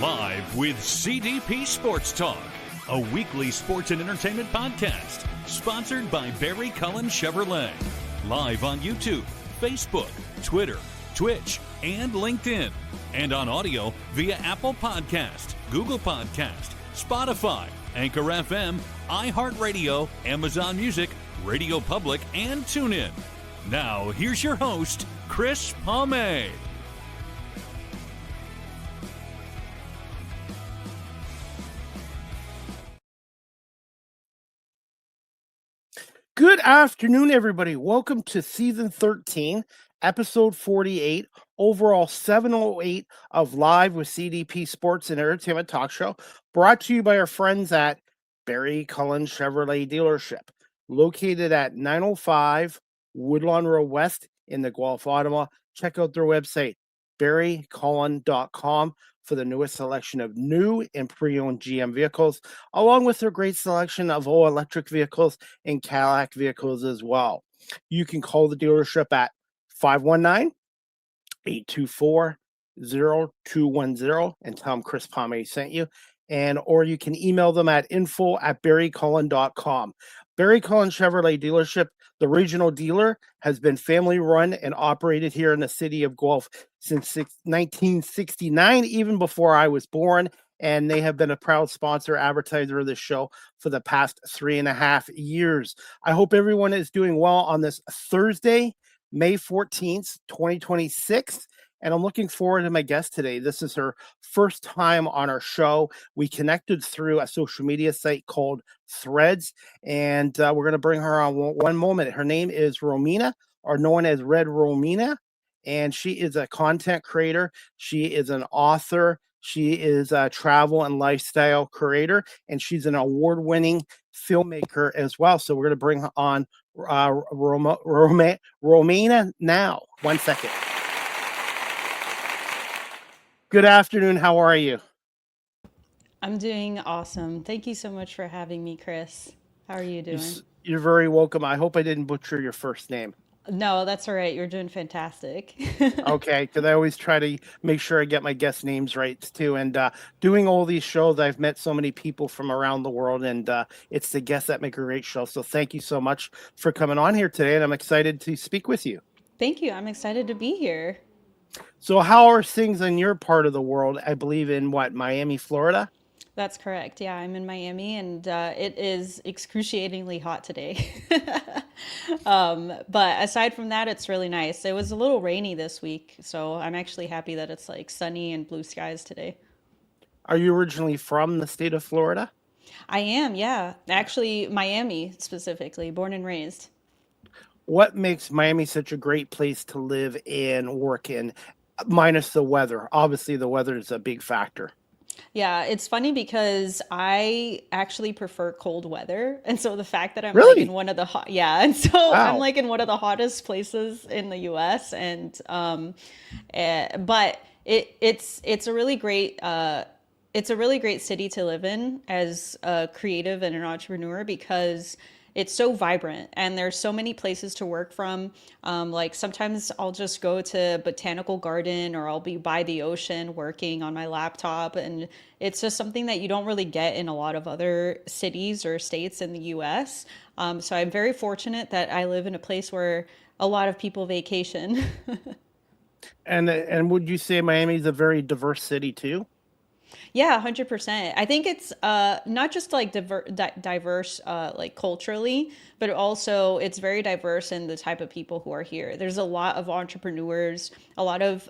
Live with CDP Sports Talk, a weekly sports and entertainment podcast sponsored by Barry Cullen Chevrolet. Live on YouTube, Facebook, Twitter, Twitch, and LinkedIn. And on audio via Apple Podcast, Google Podcast, Spotify, Anchor FM, iHeartRadio, Amazon Music, Radio Public, and TuneIn. Now, here's your host, Chris Palme. Good afternoon, everybody. Welcome to Season 13, Episode 48, overall 708 of Live with CDP Sports and Entertainment Talk Show, brought to you by our friends at Barry Cullen Chevrolet Dealership, located at 905 Woodlawn Road West in the Guelph, Ottawa. Check out their website, barrycullen.com, for the newest selection of new and pre-owned GM vehicles, along with their great selection of all-electric vehicles and Cadillac vehicles as well. You can call the dealership at 519-824-0210 and tell them Chris Palme sent you. Or you can email them at info@barrycullen.com. Barry Cullen Chevrolet Dealership, the regional dealer, has been family run and operated here in the city of Guelph since 1969, even before I was born. And they have been a proud sponsor, advertiser of this show for the past 3.5 years. I hope everyone is doing well on this Thursday, May 14th, 2026. And I'm looking forward to my guest today. This is her first time on our show. We connected through a social media site called Threads, and we're going to bring her on one moment. Her name is Romina, or known as Red Romina, and she is a content creator. She is an author. She is a travel and lifestyle creator, and she's an award-winning filmmaker as well. So we're going to bring her on Romina now. 1 second. Good afternoon. How are you? I'm doing awesome. Thank you so much for having me, Chris. How are you doing? You're very welcome. I hope I didn't butcher your first name. No, that's all right. You're doing fantastic. Okay, because I always try to make sure I get my guest names right too. And doing all these shows, I've met so many people from around the world, and it's the guests that make a great show. So thank you so much for coming on here today, and I'm excited to speak with you. Thank you. I'm excited to be here. So how are things in your part of the world? I believe in Miami, Florida? That's correct. Yeah, I'm in Miami, and it is excruciatingly hot today. But aside from that, it's really nice. It was a little rainy this week, so I'm actually happy that it's like sunny and blue skies today. Are you originally from the state of Florida? I am, yeah. Actually, Miami specifically, born and raised. What makes Miami such a great place to live and work in, minus the weather? Obviously, the weather is a big factor. Yeah, it's funny because I actually prefer cold weather. And so the fact that I'm like Really? in one of the hot, yeah, and so I'm Wow. like in one of the hottest places in the US, and but it's a really great it's a really great city to live in as a creative and an entrepreneur because it's so vibrant and there's so many places to work from. Like sometimes I'll just go to botanical garden or I'll be by the ocean working on my laptop, and it's just something that you don't really get in a lot of other cities or states in the US. So I'm very fortunate that I live in a place where a lot of people vacation. And would you say Miami is a very diverse city too? Yeah, 100%. I think it's not just like diverse like culturally, but also it's very diverse in the type of people who are here. There's a lot of entrepreneurs, a lot of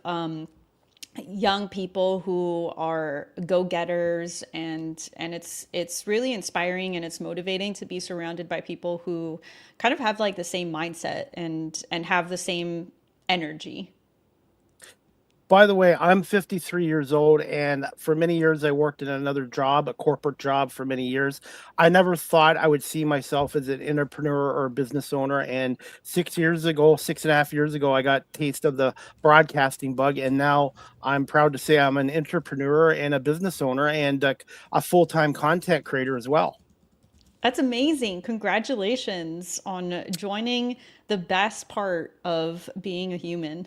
young people who are go-getters, and it's really inspiring and it's motivating to be surrounded by people who kind of have like the same mindset and have the same energy. By the way, I'm 53 years old, and for many years I worked in another job, a corporate job for many years. I never thought I would see myself as an entrepreneur or a business owner. And 6 years ago, 6.5 years ago, I got a taste of the broadcasting bug, and now I'm proud to say I'm an entrepreneur and a business owner and a full-time content creator as well. That's amazing. Congratulations on joining the best part of being a human.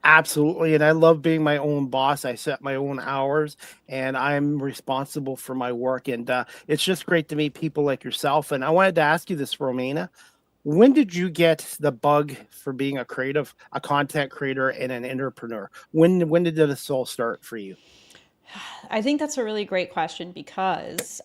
Absolutely. And I love being my own boss. I set my own hours and I'm responsible for my work. And it's just great to meet people like yourself. And I wanted to ask you this, Romina. When did you get the bug for being a creative, a content creator, and an entrepreneur? When did this all start for you? I think that's a really great question because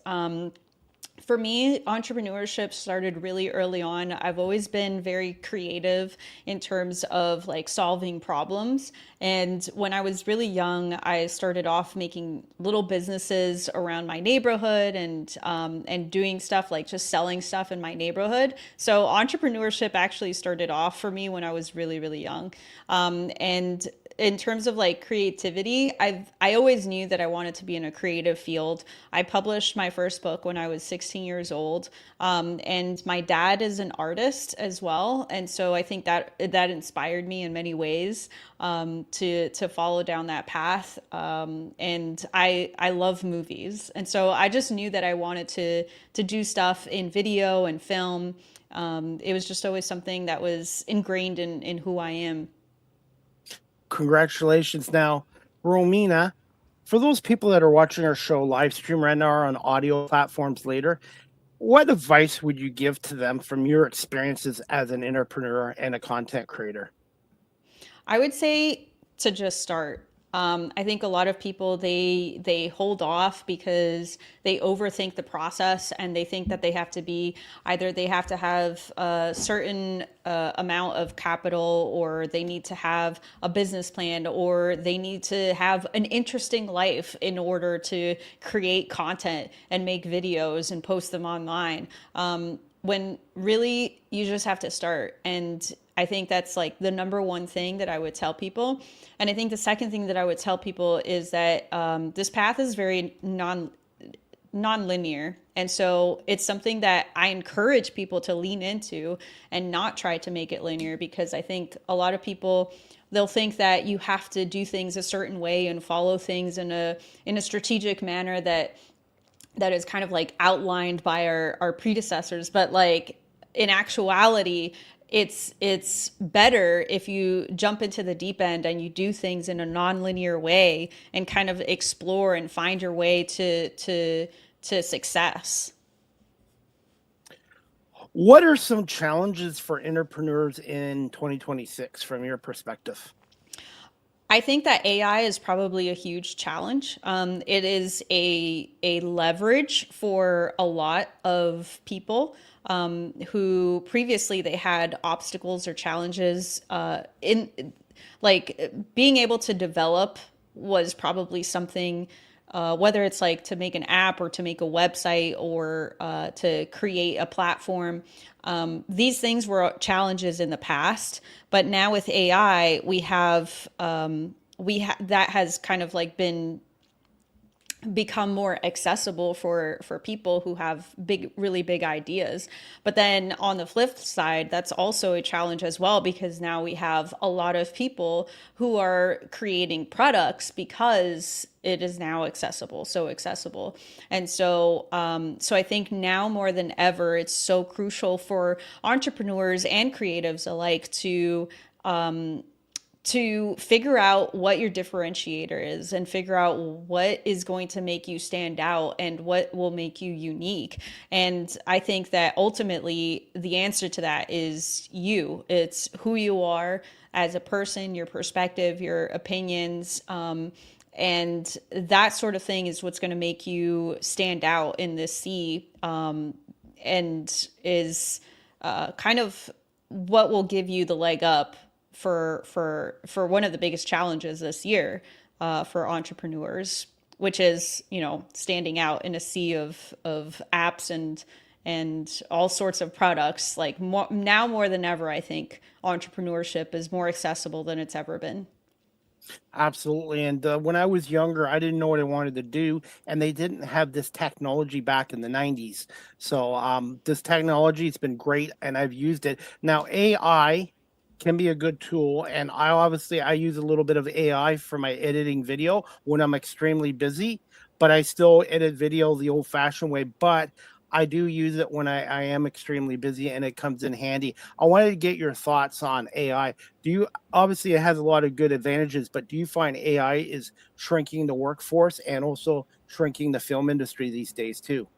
for me, entrepreneurship started really early on. I've always been very creative in terms of like solving problems. And when I was really young, I started off making little businesses around my neighborhood and doing stuff like just selling stuff in my neighborhood. So entrepreneurship actually started off for me when I was really, really young. And in terms of like creativity, I always knew that I wanted to be in a creative field. I published my first book when I was 16 years old, and my dad is an artist as well, and so I think that inspired me in many ways to follow down that path. And I love movies, and so I just knew that I wanted to do stuff in video and film. It was just always something that was ingrained in who I am. Congratulations. Now, Romina, for those people that are watching our show live stream right now or on audio platforms later, what advice would you give to them from your experiences as an entrepreneur and a content creator? I would say to just start. I think a lot of people they hold off because they overthink the process and they think that they have to be either they have to have a certain amount of capital, or they need to have a business plan, or they need to have an interesting life in order to create content and make videos and post them online. When really you just have to start. And I think that's like the number one thing that I would tell people. And I think the second thing that I would tell people is that this path is very non-linear, and so it's something that I encourage people to lean into and not try to make it linear, because I think a lot of people, they'll think that you have to do things a certain way and follow things in a strategic manner that is kind of like outlined by our predecessors. But like in actuality, it's better if you jump into the deep end and you do things in a non-linear way and kind of explore and find your way to success. What are some challenges for entrepreneurs in 2026 from your perspective? I think that AI is probably a huge challenge. It is a leverage for a lot of people who previously they had obstacles or challenges in like being able to develop was probably something, whether it's like to make an app or to make a website or to create a platform. These things were challenges in the past, but now with AI, that has kind of like been become more accessible for people who have really big ideas. But then on the flip side, that's also a challenge as well, because now we have a lot of people who are creating products because it is now so accessible. And so I think now more than ever, it's so crucial for entrepreneurs and creatives alike to figure out what your differentiator is and figure out what is going to make you stand out and what will make you unique. And I think that ultimately the answer to that is you. It's who you are as a person, your perspective, your opinions, and that sort of thing is what's going to make you stand out in this sea, and is kind of what will give you the leg up for one of the biggest challenges this year for entrepreneurs, which is, standing out in a sea of apps and all sorts of products. Like now more than ever, I think entrepreneurship is more accessible than it's ever been. Absolutely. And when I was younger, I didn't know what I wanted to do, and they didn't have this technology back in the 90s. So this technology has been great, and I've used it. Now, AI can be a good tool, and I use a little bit of AI for my editing video when I'm extremely busy, but I still edit video the old-fashioned way. But I do use it when I am extremely busy, and it comes in handy. I wanted to get your thoughts on AI. Do you obviously it has a lot of good advantages, but do you find AI is shrinking the workforce and also shrinking the film industry these days too?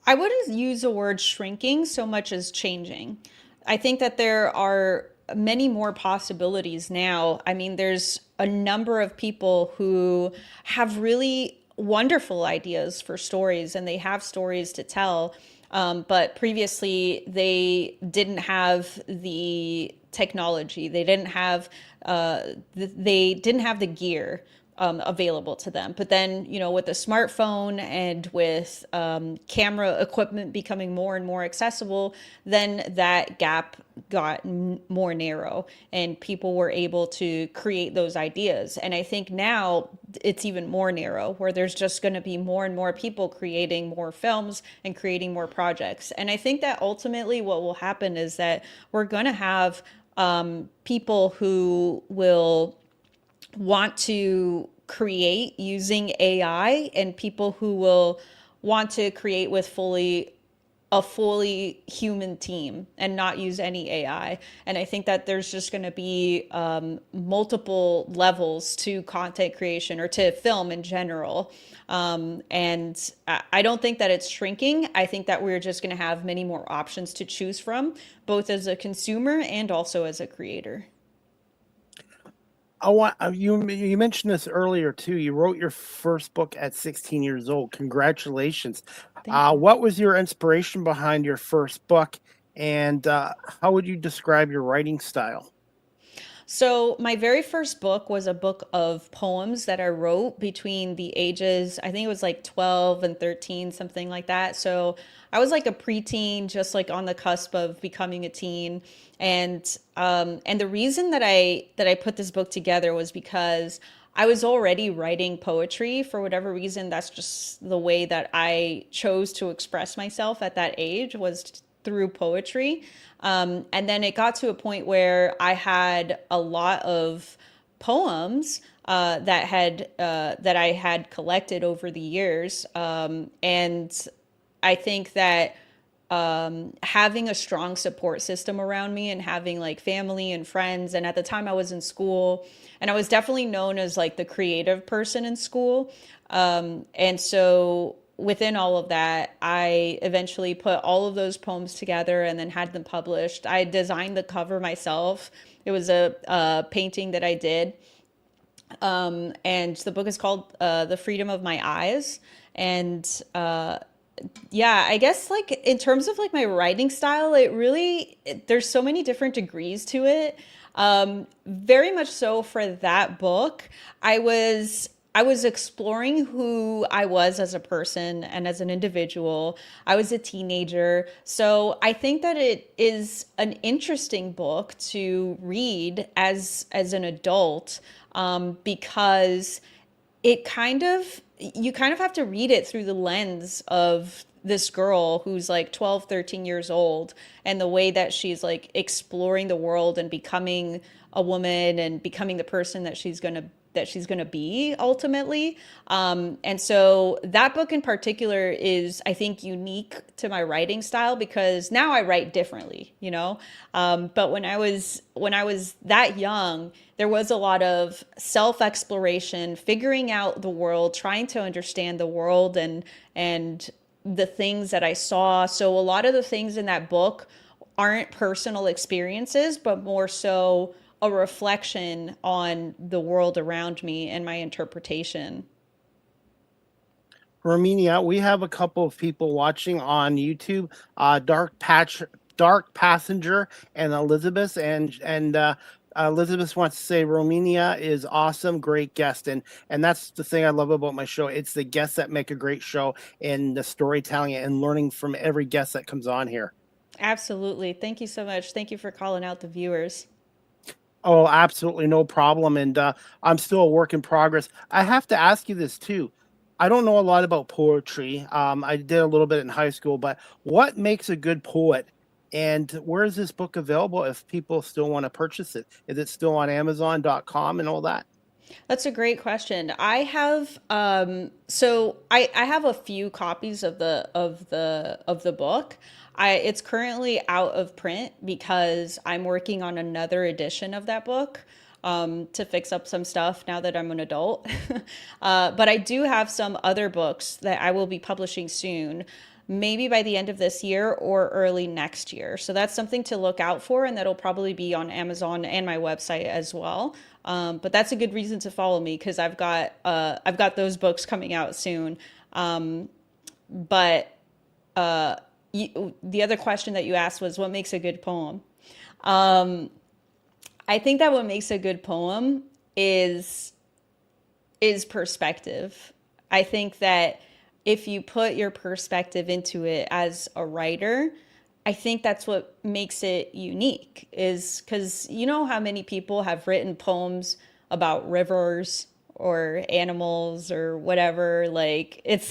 I wouldn't use the word shrinking so much as changing. I think that there are many more possibilities now. I mean, there's a number of people who have really wonderful ideas for stories and they have stories to tell. But previously, they didn't have the technology. They didn't have the gear available to them. But then, with the smartphone and with camera equipment becoming more and more accessible, then that gap got more narrow and people were able to create those ideas. And I think now it's even more narrow, where there's just going to be more and more people creating more films and creating more projects. And I think that ultimately what will happen is that we're going to have people who will want to create using AI and people who will want to create with a fully human team and not use any AI. And I think that there's just going to be multiple levels to content creation or to film in general. And I don't think that it's shrinking. I think that we're just going to have many more options to choose from, both as a consumer and also as a creator. I want you mentioned this earlier too. You wrote your first book at 16 years old. Congratulations. Thank you. What was your inspiration behind your first book, and how would you describe your writing style? So, my very first book was a book of poems that I wrote between the ages, I think it was like 12 and 13, something like that. So, I was like a preteen, just like on the cusp of becoming a teen. And the reason that I put this book together was because I was already writing poetry. For whatever reason, that's just the way that I chose to express myself at that age, was through poetry. And then it got to a point where I had a lot of poems that I had collected over the years, and I think that having a strong support system around me and having like family and friends, and at the time I was in school, and I was definitely known as like the creative person in school, and so within all of that, I eventually put all of those poems together and then had them published. I designed the cover myself. It was a painting that I did. And the book is called The Freedom of My Eyes. And yeah, I guess like in terms of like my writing style, there's so many different degrees to it. Very much so for that book, I was exploring who I was as a person and as an individual. I was a teenager. So I think that it is an interesting book to read as an adult, because you kind of have to read it through the lens of this girl who's like 12, 13 years old, and the way that she's like exploring the world and becoming a woman and becoming the person that she's gonna be ultimately. And so that book in particular is, I think, unique to my writing style because now I write differently, you know. But when I was that young, there was a lot of self exploration, figuring out the world, trying to understand the world and the things that I saw. So a lot of the things in that book aren't personal experiences, but more so a reflection on the world around me and my interpretation. Romina, we have a couple of people watching on YouTube. Dark Passenger, and Elizabeth, and Elizabeth wants to say Romania is awesome, great guest, and that's the thing I love about my show. It's the guests that make a great show, and the storytelling and learning from every guest that comes on here. Absolutely. Thank you so much. Thank you for calling out the viewers. Oh, absolutely no problem. And I'm still a work in progress. I have to ask you this too. I don't know a lot about poetry. I did a little bit in high school, but what makes a good poet? And where is this book available if people still want to purchase it? Is it still on Amazon.com and all that? That's a great question. I have I have a few copies of the book. It's currently out of print because I'm working on another edition of that book to fix up some stuff now that I'm an adult. But I do have some other books that I will be publishing soon, maybe by the end of this year or early next year. So that's something to look out for, and that'll probably be on Amazon and my website as well. But that's a good reason to follow me because I've got those books coming out soon. But the other question that you asked was what makes a good poem. I think that what makes a good poem is perspective. I think that if you put your perspective into it as a writer, I think that's what makes it unique is because you know how many people have written poems about rivers or animals or whatever. Like it's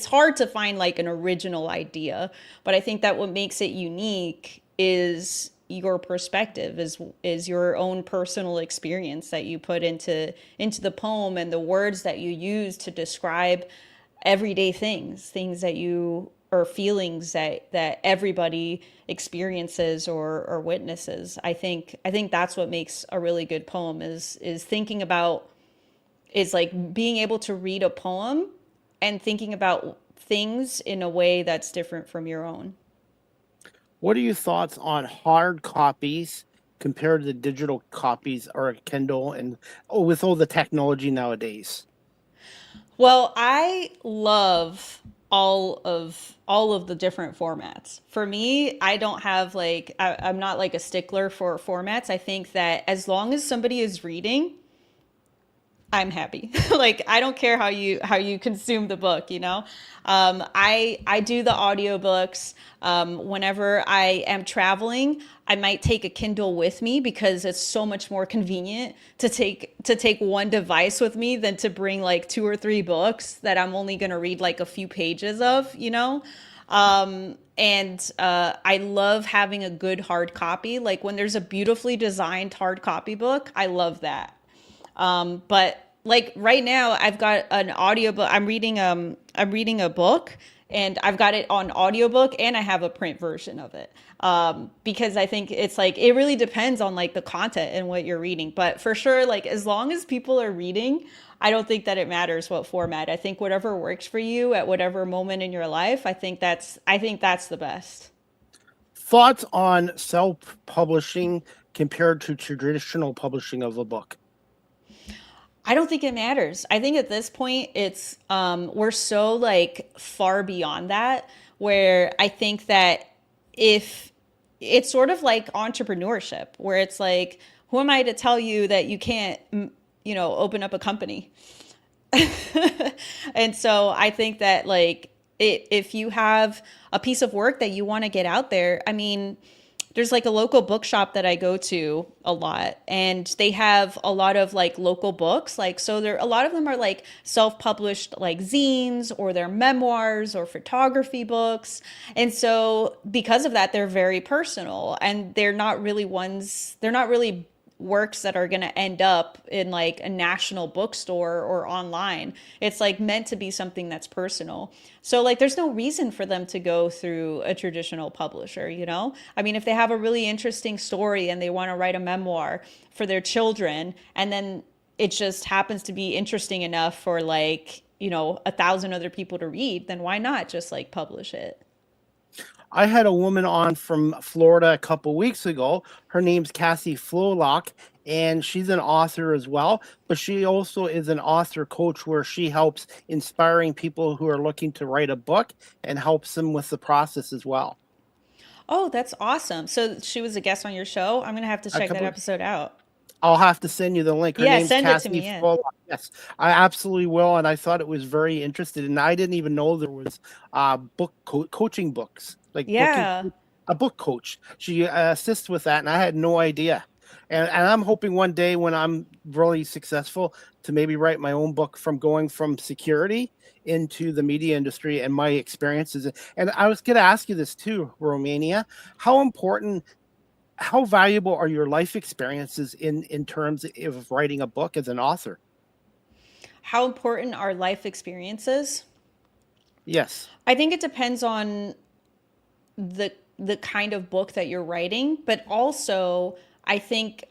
hard to find like an original idea, but I think that what makes it unique is your perspective is your own personal experience that you put into the poem and the words that you use to describe everyday things that you or feelings that everybody experiences or witnesses. I think that's what makes a really good poem is thinking about is like being able to read a poem and thinking about things in a way that's different from your own. What are your thoughts on hard copies compared to digital copies or Kindle and with all the technology nowadays? Well, I love all of the different formats. For me, I don't have like I'm not like a stickler for formats. I think that as long as somebody is reading, I'm happy. Like I don't care how you consume the book, you know. I do the audiobooks. Whenever I am traveling, I might take a Kindle with me because it's so much more convenient to take one device with me than to bring like two or three books that I'm only going to read like a few pages of, you know. And I love having a good hard copy. Like when there's a beautifully designed hard copy book, I love that. But like right now I've got an audiobook. I'm reading a book and I've got it on audiobook and I have a print version of it. Because I think it's like it really depends on like the content and what you're reading. But for sure, like as long as people are reading, I don't think that it matters what format. I think whatever works for you at whatever moment in your life, I think that's the best. Thoughts on self-publishing compared to traditional publishing of a book? I don't think it matters. I think at this point it's we're so like far beyond that where I think that if it's sort of like entrepreneurship where it's like who am I to tell you that you can't you know open up a company. And so I think that like if you have a piece of work that you want to get out there, I mean, there's like a local bookshop that I go to a lot and they have a lot of like local books. Like, so there, a lot of them are like self-published, like zines or their memoirs or photography books. And so because of that, they're very personal and they're not really works that are going to end up in like a national bookstore or online. It's like meant to be something that's personal. So like there's no reason for them to go through a traditional publisher, you know? I mean, if they have a really interesting story and they want to write a memoir for their children and then it just happens to be interesting enough for like, you know, 1,000 other people to read, then why not just like publish it? I had a woman on from Florida a couple weeks ago. Her name's Cassie Flolock, and she's an author as well. But she also is an author coach where she helps inspiring people who are looking to write a book and helps them with the process as well. Oh, that's awesome. So she was a guest on your show. I'm going to have to A check that couple, episode out. I'll have to send you the link. Her Yeah, name's send it to Cassie me. Yeah. Flolock. Yes, I absolutely will. And I thought it was very interesting. And I didn't even know there was coaching books, like booking Yeah. a book coach. She assists with that, and I had no idea. And I'm hoping one day when I'm really successful to maybe write my own book from going from security into the media industry and my experiences. And I was going to ask you this too, Romania. How important how valuable are your life experiences in terms of writing a book as an author? How important are life experiences? Yes. I think it depends on the kind of book that you're writing, but also I think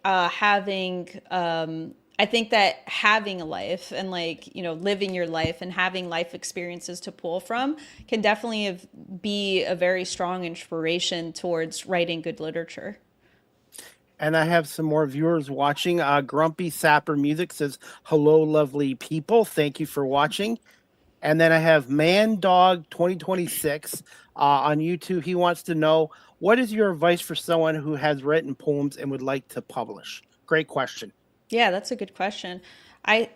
I think that having a life and like living your life and having life experiences to pull from can definitely be a very strong inspiration towards writing good literature. And I have some more viewers watching. Grumpy Sapper Music says, "Hello, lovely people. Thank you for watching." And then I have Man Dog 2026 on YouTube. He wants to know, what is your advice for someone who has written poems and would like to publish? Great question. Yeah, that's a good question. I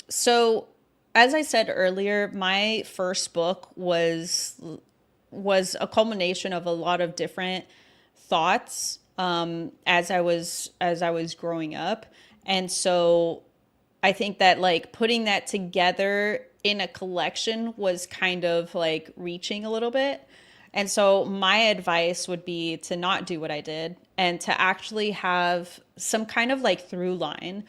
so as I said earlier, my first book was a culmination of a lot of different thoughts as I was growing up. And so I think that like putting that together in a collection was kind of like reaching a little bit. And so my advice would be to not do what I did and to actually have some kind of like through line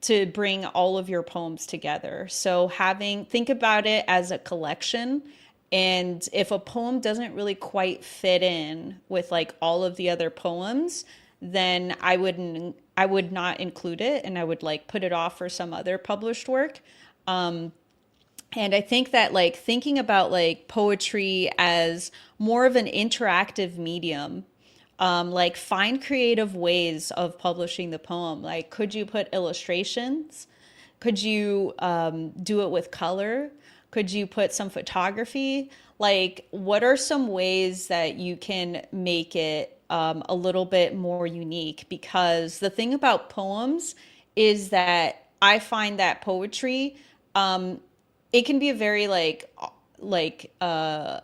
to bring all of your poems together. So think about it as a collection. And if a poem doesn't really quite fit in with like all of the other poems, then I would not include it and I would like put it off for some other published work. And I think that like thinking about like poetry as more of an interactive medium, like find creative ways of publishing the poem. Like, could you put illustrations? Could you do it with color? Could you put some photography? Like, what are some ways that you can make it a little bit more unique? Because the thing about poems is that I find that poetry, it can be a very like I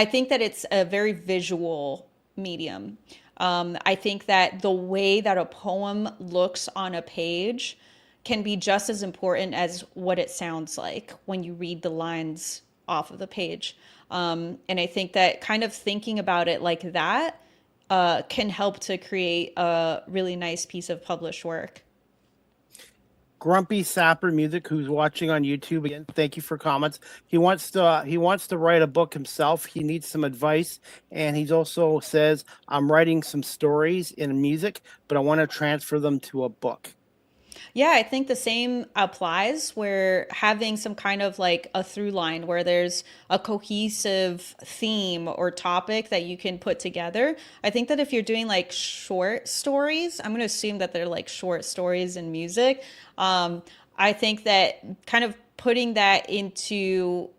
think that it's a very visual medium. I think that the way that a poem looks on a page can be just as important as what it sounds like when you read the lines off of the page. And I think that kind of thinking about it like that can help to create a really nice piece of published work. Grumpy Sapper Music, who's watching on YouTube again, thank you for comments. He wants to write a book himself. He needs some advice, and he's also says, "I'm writing some stories in music, but I want to transfer them to a book." Yeah, I think the same applies where having some kind of like a through line where there's a cohesive theme or topic that you can put together. I think that if you're doing like short stories, I'm going to assume that they're like short stories in music. I think that kind of putting that into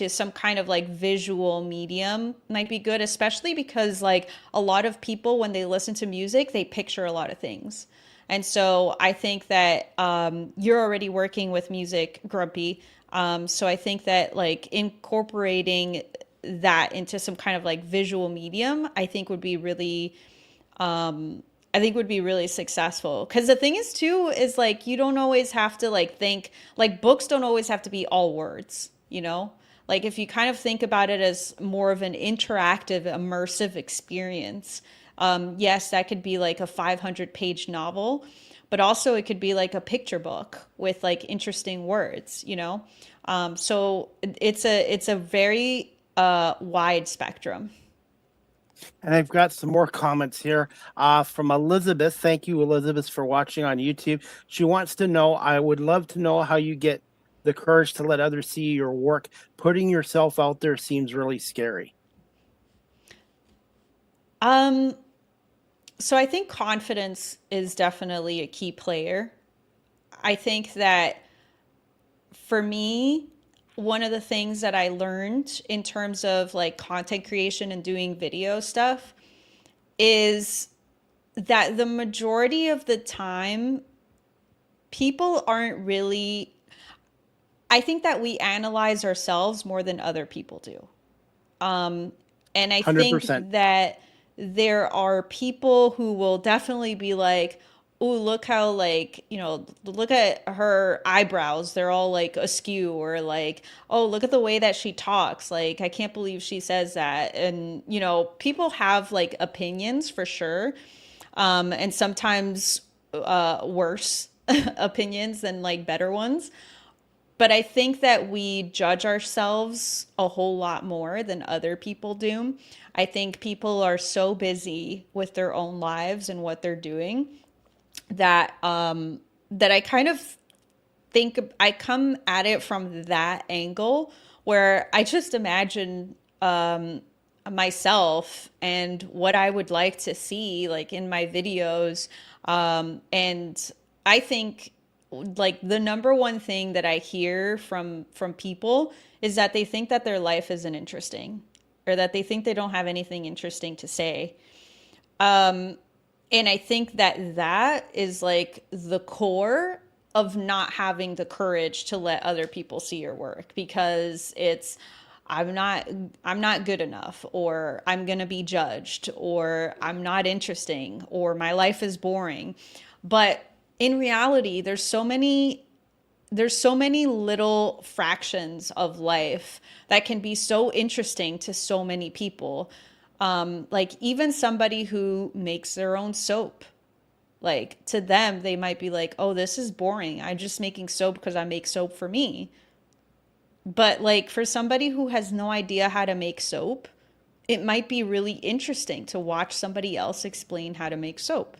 some kind of like visual medium might be good, especially because like a lot of people when they listen to music, they picture a lot of things. And so I think that you're already working with music, Grumpy. So I think that like incorporating that into some kind of like visual medium, I think would be really successful. Because the thing is too is like you don't always have to like think like books don't always have to be all words, you know? Like if you kind of think about it as more of an interactive, immersive experience, yes, that could be like a 500-page novel, but also it could be like a picture book with like interesting words, you know? So it's a very wide spectrum. And I've got some more comments here from Elizabeth. Thank you, Elizabeth, for watching on YouTube. She wants to know, I would love to know how you get the courage to let others see your work. Putting yourself out there seems really scary. So I think confidence is definitely a key player. I think that for me, one of the things that I learned in terms of like content creation and doing video stuff is that the majority of the time, people aren't really, I think that we analyze ourselves more than other people do. And I think 100%. that there are people who will definitely be like, ooh, look how like, look at her eyebrows. They're all like askew, or like, oh, look at the way that she talks. Like, I can't believe she says that. And, people have like opinions for sure. And sometimes worse opinions than like better ones. But I think that we judge ourselves a whole lot more than other people do. I think people are so busy with their own lives and what they're doing that that I kind of think I come at it from that angle, where I just imagine myself and what I would like to see like in my videos. And I think like the number one thing that I hear from people is that they think that their life isn't interesting, or that they think they don't have anything interesting to say. And I think that that is like the core of not having the courage to let other people see your work, because it's I'm not I'm not good enough, or I'm going to be judged, or I'm not interesting, or my life is boring. But in reality, there's so many little fractions of life that can be so interesting to so many people. Like even somebody who makes their own soap, like to them, they might be like, oh, this is boring. I'm just making soap because I make soap for me. But like for somebody who has no idea how to make soap, it might be really interesting to watch somebody else explain how to make soap.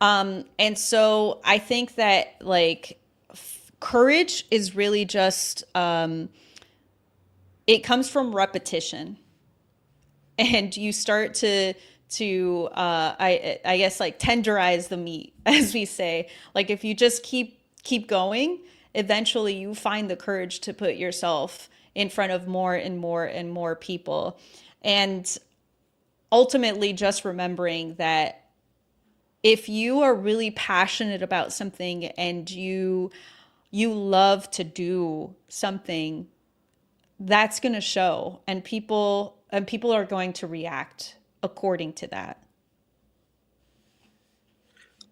And so I think that like courage is really just, it comes from repetition. And you start to I guess like tenderize the meat, as we say. Like if you just keep going, eventually you find the courage to put yourself in front of more and more and more people. And ultimately just remembering that if you are really passionate about something, and you love to do something, that's going to show, and people are going to react according to that.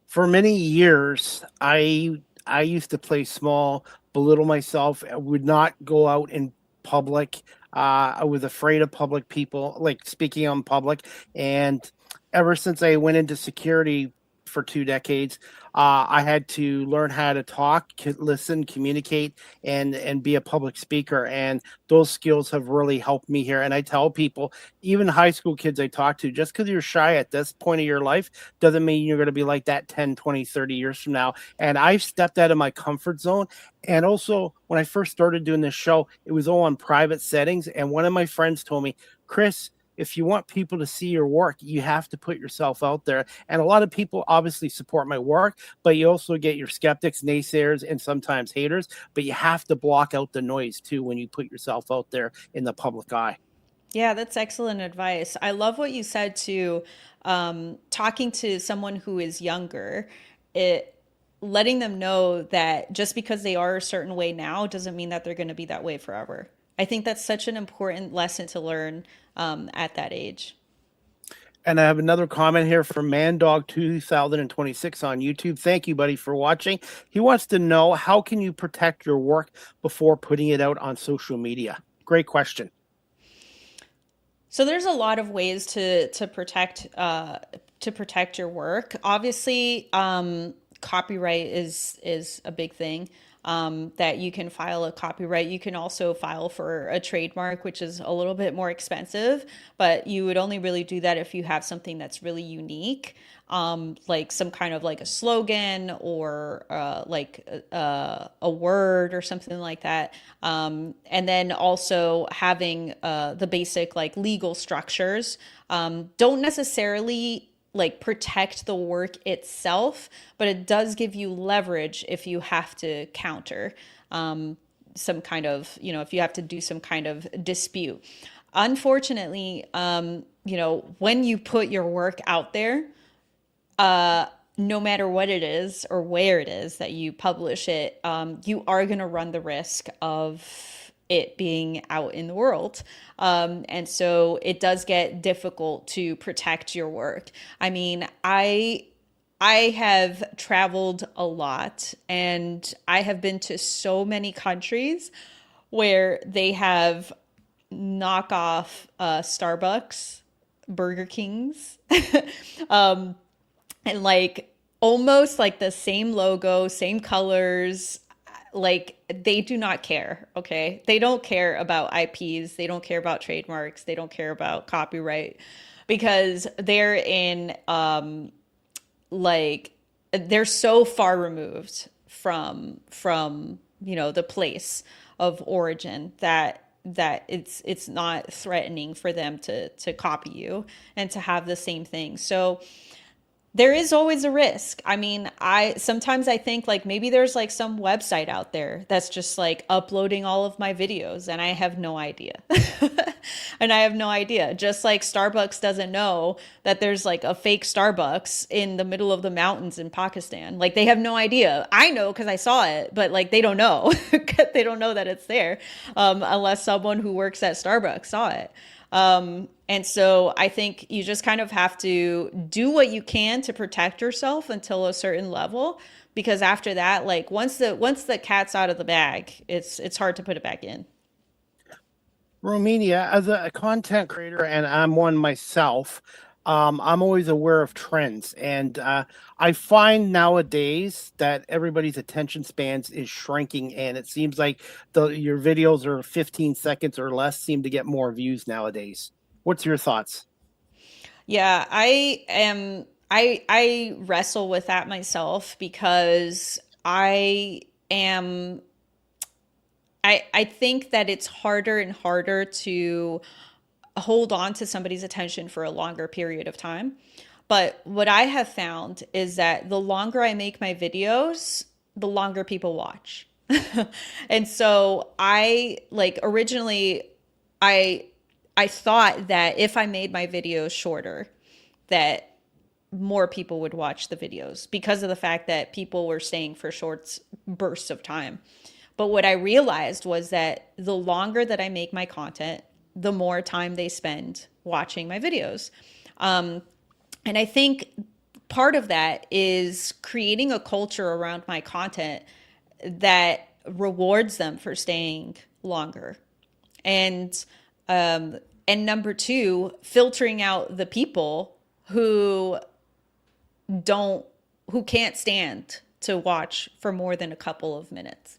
For many years, I used to play small, belittle myself. I would not go out in public. I was afraid of public people, like speaking on public. And ever since I went into security for 2 decades, I had to learn how to talk, listen, communicate, and be a public speaker. And those skills have really helped me here. And I tell people, even high school kids I talk to, just because you're shy at this point of your life doesn't mean you're going to be like that 10, 20, 30 years from now. And I've stepped out of my comfort zone. And also, when I first started doing this show, it was all on private settings. And one of my friends told me, Chris, if you want people to see your work, you have to put yourself out there. And a lot of people obviously support my work, but you also get your skeptics, naysayers, and sometimes haters. But you have to block out the noise too when you put yourself out there in the public eye. Yeah, that's excellent advice. I love what you said to talking to someone who is younger, it letting them know that just because they are a certain way now doesn't mean that they're going to be that way forever. I think that's such an important lesson to learn at that age. And I have another comment here from Mandog 2026 on YouTube. Thank you, buddy, for watching. He wants to know, how can you protect your work before putting it out on social media? Great question. So there's a lot of ways to protect your work. Obviously, copyright is a big thing. That you can file a copyright. You can also file for a trademark, which is a little bit more expensive, but you would only really do that if you have something that's really unique, like some kind of like a slogan, or a word or something like that. And then also having the basic like legal structures. Don't necessarily like protect the work itself, but it does give you leverage if you have to counter some kind of, if you have to do some kind of dispute. Unfortunately, when you put your work out there, no matter what it is or where it is that you publish it, you are going to run the risk of it being out in the world. And so it does get difficult to protect your work. I mean, I have traveled a lot and I have been to so many countries where they have knockoff Starbucks, Burger Kings, and like almost like the same logo, same colors. Like they do not care. Okay. They don't care about IPs. They don't care about trademarks. They don't care about copyright because they're in like they're so far removed from the place of origin that it's not threatening for them to copy you and to have the same thing. So there is always a risk. I mean, I sometimes I think like maybe there's like some website out there that's just like uploading all of my videos and I have no idea. And I have no idea. Just like Starbucks doesn't know that there's like a fake Starbucks in the middle of the mountains in Pakistan. Like they have no idea. I know because I saw it, but like they don't know. They don't know that it's there unless someone who works at Starbucks saw it. And so I think you just kind of have to do what you can to protect yourself until a certain level, because after that, like once the cat's out of the bag, it's hard to put it back in. Romania, as a content creator, and I'm one myself, I'm always aware of trends. And I find nowadays that everybody's attention spans is shrinking, and it seems like your videos are 15 seconds or less seem to get more views nowadays. What's your thoughts? Yeah, I wrestle with that myself because am I think that it's harder and harder to hold on to somebody's attention for a longer period of time. But what I have found is that the longer I make my videos, the longer people watch. And so I like originally I I thought that if I made my videos shorter, that more people would watch the videos because of the fact that people were staying for short bursts of time. But what I realized was that the longer that I make my content, the more time they spend watching my videos. Um, and I think part of that is creating a culture around my content that rewards them for staying longer. And and number two, filtering out the people who don't who can't stand to watch for more than a couple of minutes.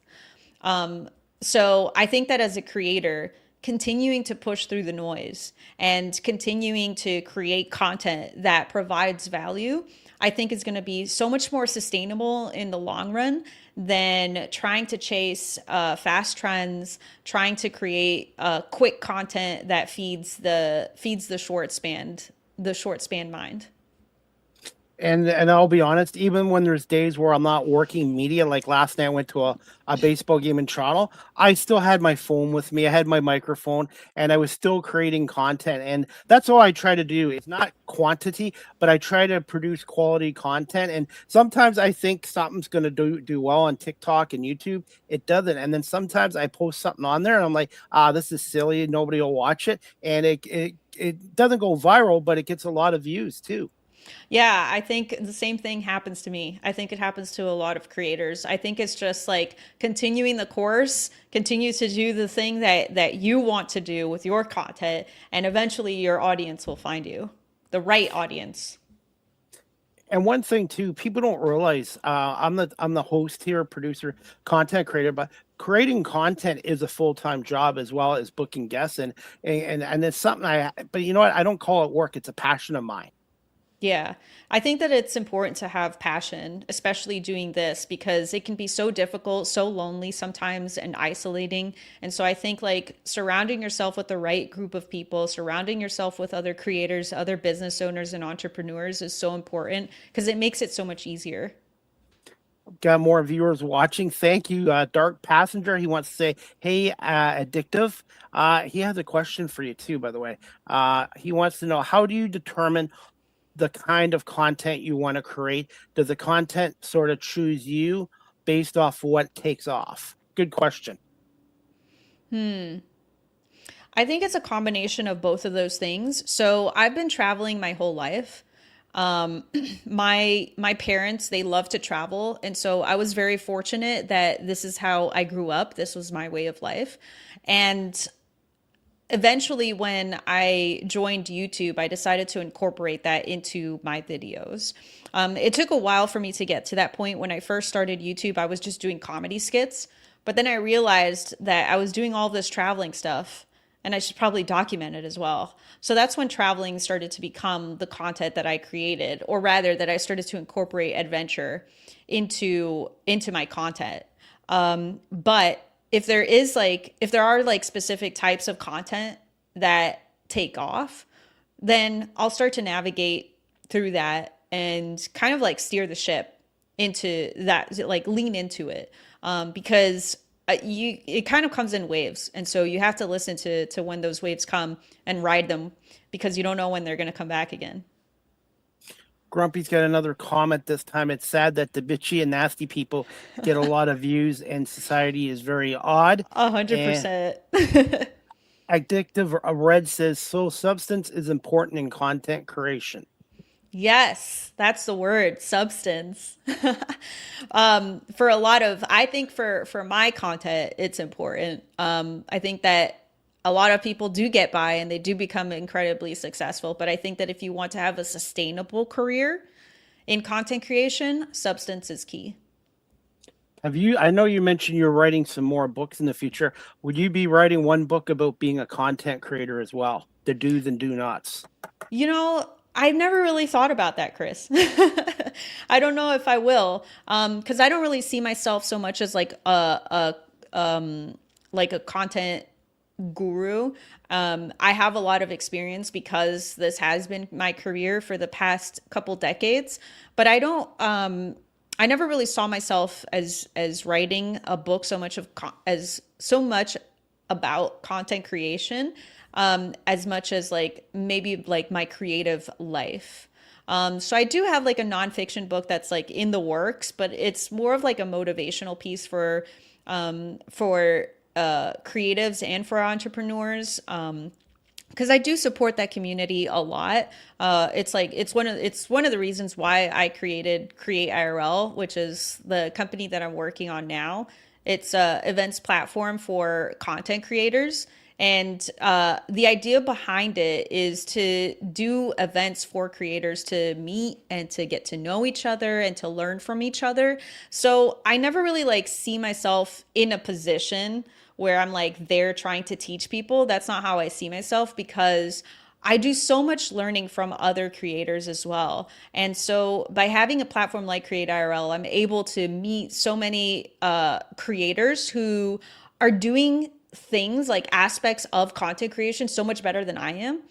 So I think that as a creator, continuing to push through the noise and continuing to create content that provides value, I think is going to be so much more sustainable in the long run than trying to chase fast trends, trying to create quick content that feeds the short span mind. And I'll be honest, even when there's days where I'm not working media, like last night I went to a baseball game in Toronto, I still had my phone with me. I had my microphone and I was still creating content. And that's all I try to do. It's not quantity, but I try to produce quality content. And sometimes I think something's going to do well on TikTok and YouTube. It doesn't. And then sometimes I post something on there and I'm like, this is silly. Nobody will watch it. And it doesn't go viral, but it gets a lot of views too. Yeah, I think the same thing happens to me. I think it happens to a lot of creators. I think it's just like continuing the course, continue to do the thing that you want to do with your content, and eventually your audience will find you, the right audience. And one thing too, people don't realize I'm the host here, producer, content creator, but creating content is a full-time job as well as booking guests and it's something but you know what? I don't call it work, it's a passion of mine. Yeah, I think that it's important to have passion, especially doing this, because it can be so difficult, so lonely sometimes, and isolating. And so I think like surrounding yourself with the right group of people, surrounding yourself with other creators, other business owners, and entrepreneurs is so important because it makes it so much easier. Got more viewers watching. Thank you, Dark Passenger. He wants to say, "Hey, addictive." He has a question for you too, by the way. He wants to know, how do you determine the kind of content you want to create? Does the content sort of choose you based off what takes off? Good question. I think it's a combination of both of those things. So I've been traveling my whole life. My parents, they love to travel, and so I was very fortunate that this is how I grew up. This was my way of life. And eventually when I joined YouTube, I decided to incorporate that into my videos. It took a while for me to get to that point. When I first started YouTube, I was just doing comedy skits, but then I realized that I was doing all this traveling stuff and I should probably document it as well. So that's when traveling started to become the content that I created, or rather that I started to incorporate adventure into my content. But if there are like specific types of content that take off, then I'll start to navigate through that and kind of like steer the ship into that, like lean into it. Because it kind of comes in waves. And so you have to listen to when those waves come and ride them, because you don't know when they're going to come back again. Grumpy's got another comment this time. It's sad that the bitchy and nasty people get a lot of views, and society is very odd. 100%. Addictive Red says, so substance is important in content creation. Yes, that's the word, substance. For a lot of, I think for my content, it's important. I think that a lot of people do get by and they do become incredibly successful. But I think that if you want to have a sustainable career in content creation, substance is key. I know you mentioned you're writing some more books in the future. Would you be writing one book about being a content creator as well? The do's and do nots. You know, I've never really thought about that, Chris. I don't know if I will, because I don't really see myself so much as like a content guru. I have a lot of experience because this has been my career for the past couple decades, but I never really saw myself as writing a book as so much about content creation, as much as like maybe like my creative life. So I do have like a nonfiction book that's like in the works, but it's more of like a motivational piece for creatives and for entrepreneurs. Because I do support that community a lot. It's one of the reasons why I created Create IRL, which is the company that I'm working on now. It's a events platform for content creators. And the idea behind it is to do events for creators to meet and to get to know each other and to learn from each other. So I never really like see myself in a position where I'm like there trying to teach people. That's not how I see myself, because I do so much learning from other creators as well. And so by having a platform like Create IRL, I'm able to meet so many creators who are doing things like aspects of content creation so much better than I am,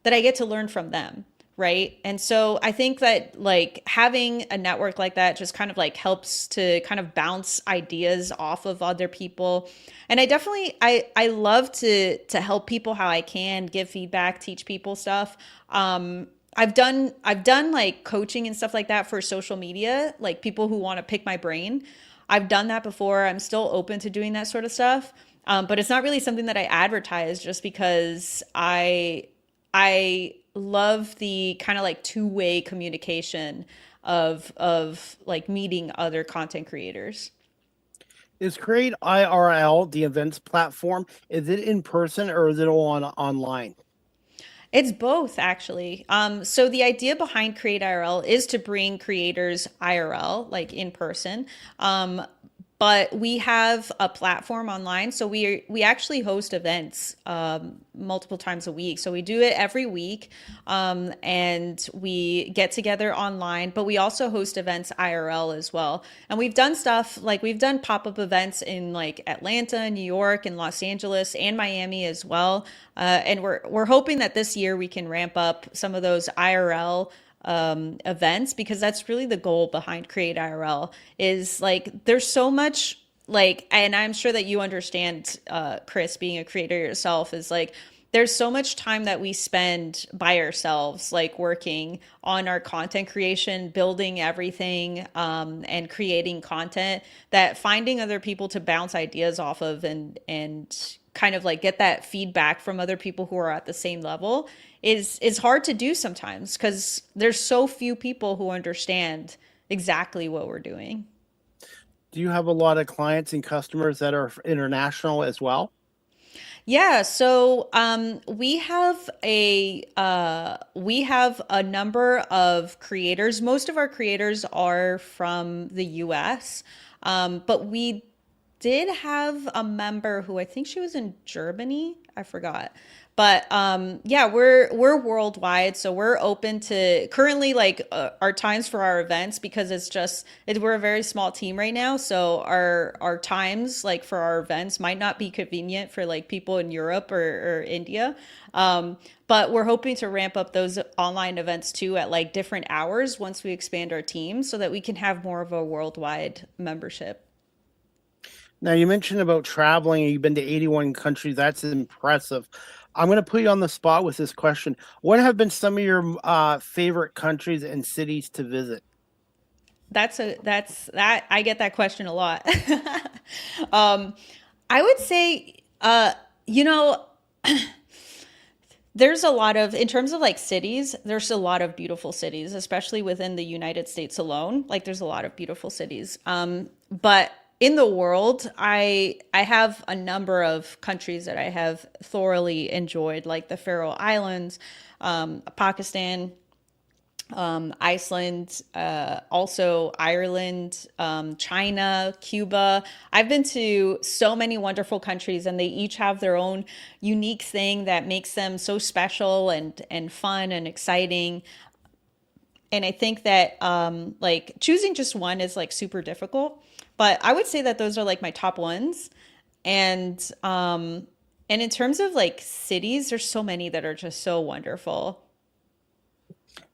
that I get to learn from them. Right. And so I think that like having a network like that just kind of like helps to kind of bounce ideas off of other people. And I love to help people how I can, give feedback, teach people stuff. I've done like coaching and stuff like that for social media, like people who want to pick my brain. I've done that before. I'm still open to doing that sort of stuff. But it's not really something that I advertise, just because I love the kind of like two-way communication of like meeting other content creators. Is Create IRL the events platform? Is it in person or is it online? It's both, actually. So the idea behind Create IRL is to bring creators IRL, like in person. But we have a platform online, so we actually host events multiple times a week. So we do it every week, and we get together online. But we also host events IRL as well. And we've done stuff like we've done pop-up events in like Atlanta, New York, and Los Angeles, and Miami as well. And we're hoping that this year we can ramp up some of those IRL events, because that's really the goal behind Create IRL. Is like there's so much, like, and I'm sure that you understand, Chris, being a creator yourself, is like there's so much time that we spend by ourselves, like working on our content creation, building everything, and creating content, that finding other people to bounce ideas off of and kind of like get that feedback from other people who are at the same level is hard to do sometimes because there's so few people who understand exactly what we're doing. Do you have a lot of clients and customers that are international as well? Yeah, so we have a number of creators. Most of our creators are from the U.S., but we did have a member who I think she was in Germany. I forgot. But yeah, we're worldwide, so we're open to currently like our times for our events because we're a very small team right now, so our times like for our events might not be convenient for like people in Europe or India. But we're hoping to ramp up those online events too at like different hours once we expand our team so that we can have more of a worldwide membership. Now, you mentioned about traveling. You've been to 81 countries. That's impressive. I'm going to put you on the spot with this question. What have been some of your favorite countries and cities to visit? That I get that question a lot. um, I would say, you know, there's a lot of, in terms of like cities, there's a lot of beautiful cities, especially within the United States alone. Like there's a lot of beautiful cities. But in the world, I have a number of countries that I have thoroughly enjoyed, like the Faroe Islands, Pakistan, Iceland, also Ireland, China, Cuba. I've been to so many wonderful countries, and they each have their own unique thing that makes them so special and fun and exciting. And I think that like choosing just one is like super difficult, but I would say that those are like my top ones. And and in terms of like cities, there's so many that are just so wonderful.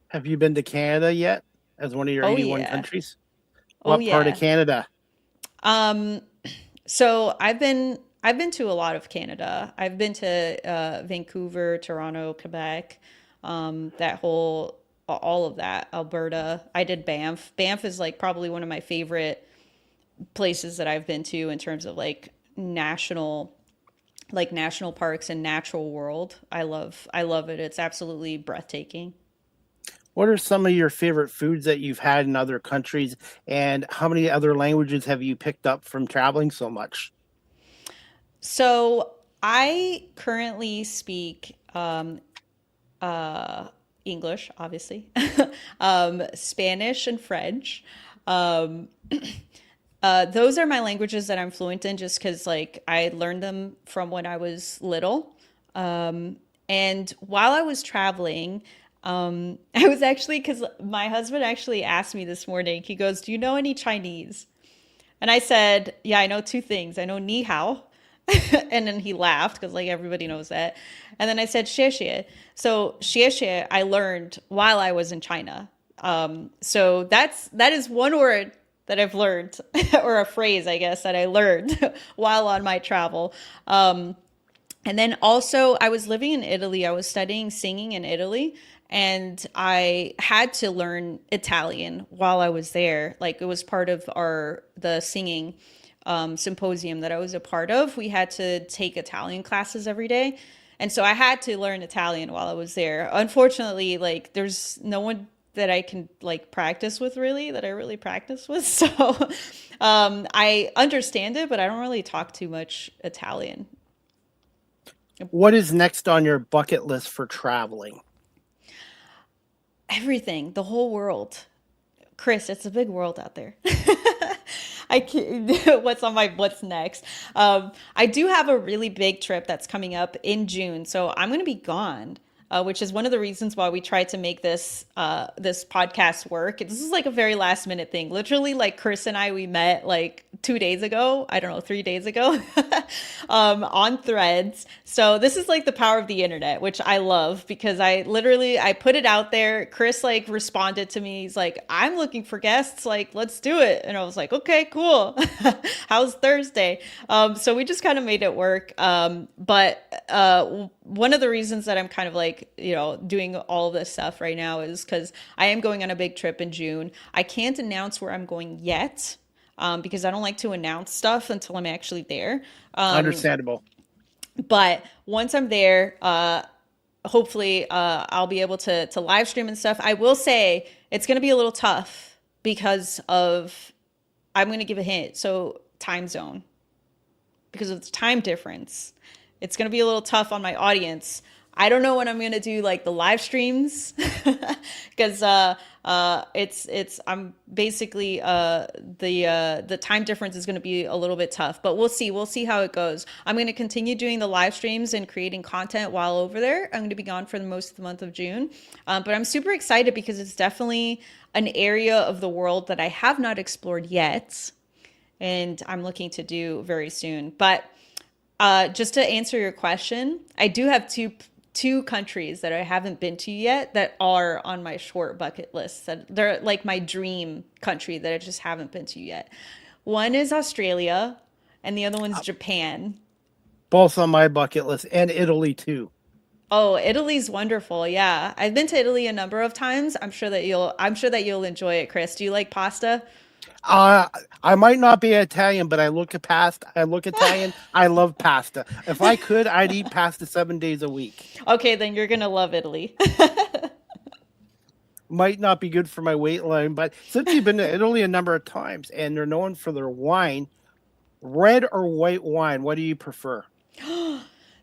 Have you been to Canada yet as one of your Oh 81 yeah. countries? Oh What part of yeah. Canada? Um, so I've been to a lot of Canada. I've been to Vancouver, Toronto, Quebec, that whole all of that, Alberta. I did Banff. Banff is like probably one of my favorite places that I've been to in terms of like national parks and natural world. I love it. It's absolutely breathtaking. What are some of your favorite foods that you've had in other countries? And how many other languages have you picked up from traveling so much? So I currently speak English, obviously, Spanish and French. Um, those are my languages that I'm fluent in just because like I learned them from when I was little. And while I was traveling, I was actually, because my husband actually asked me this morning, he goes, "Do you know any Chinese?" And I said, "Yeah, I know two things. I know ni hao." And then he laughed because like everybody knows that. And then I said xie xie. So xie xie I learned while I was in China. So that is one word that I've learned, or a phrase, I guess, that I learned while on my travel. And then also, I was living in Italy. I was studying singing in Italy, and I had to learn Italian while I was there. Like it was part of the singing symposium that I was a part of. We had to take Italian classes every day. And so I had to learn Italian while I was there. Unfortunately, like there's no one that I can like practice with really, that I really practice with. So I understand it, but I don't really talk too much Italian. What is next on your bucket list for traveling? Everything, the whole world. Chris, it's a big world out there. I can't, what's next? I do have a really big trip that's coming up in June, so I'm going to be gone, which is one of the reasons why we tried to make this podcast work. This is like a very last minute thing. Literally, like Chris and I, we met like 2 days ago. I don't know, 3 days ago, on Threads. So this is like the power of the internet, which I love because I put it out there. Chris like responded to me. He's like, "I'm looking for guests. Like, let's do it." And I was like, "Okay, cool." How's Thursday? So we just kind of made it work. But one of the reasons that I'm kind of like, doing all of this stuff right now is because I am going on a big trip in June. I can't announce where I'm going yet, because I don't like to announce stuff until I'm actually there. Understandable. But once I'm there, hopefully I'll be able to live stream and stuff. I will say it's going to be a little tough because of, I'm going to give a hint. So time zone, because of the time difference, it's going to be a little tough on my audience. I don't know when I'm going to do like the live streams because it's I'm basically the time difference is going to be a little bit tough, but we'll see how it goes. I'm going to continue doing the live streams and creating content while over there. I'm going to be gone for the most of the month of June, but I'm super excited because it's definitely an area of the world that I have not explored yet, and I'm looking to do very soon. But just to answer your question, I do have two countries that I haven't been to yet that are on my short bucket list. That they're like my dream country that I just haven't been to yet. One is Australia, and the other one's Japan. Both on my bucket list, and Italy too. Oh, Italy's wonderful. Yeah, I've been to Italy a number of times. I'm sure that you'll enjoy it, Chris. Do you like pasta? I might not be Italian, but I look Italian. I love pasta. If I could, I'd eat pasta 7 days a week. Okay, then you're gonna love Italy. Might not be good for my weight line, but since you've been to Italy a number of times and they're known for their wine, red or white wine, what do you prefer?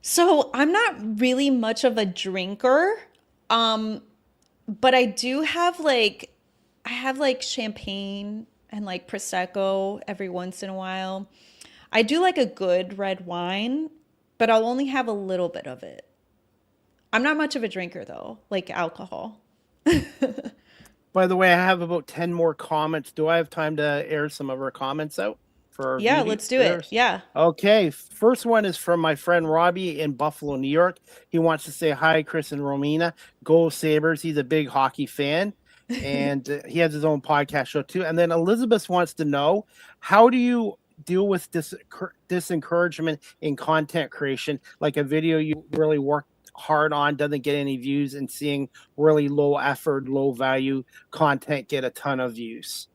So I'm not really much of a drinker, but I have like champagne and like prosecco every once in a while. I do like a good red wine, but I'll only have a little bit of it. I'm not much of a drinker though, like alcohol. By the way, I have about 10 more comments. Do I have time to air some of our comments out for our Yeah, let's do it. Yeah. Okay, first one is from my friend Robbie in Buffalo, New York. He wants to say hi, Chris and Romina. Go Sabres. He's a big hockey fan, and he has his own podcast show too. And then Elizabeth wants to know, how do you deal with disencouragement in content creation, like a video you really worked hard on doesn't get any views, and seeing really low effort, low value content get a ton of views?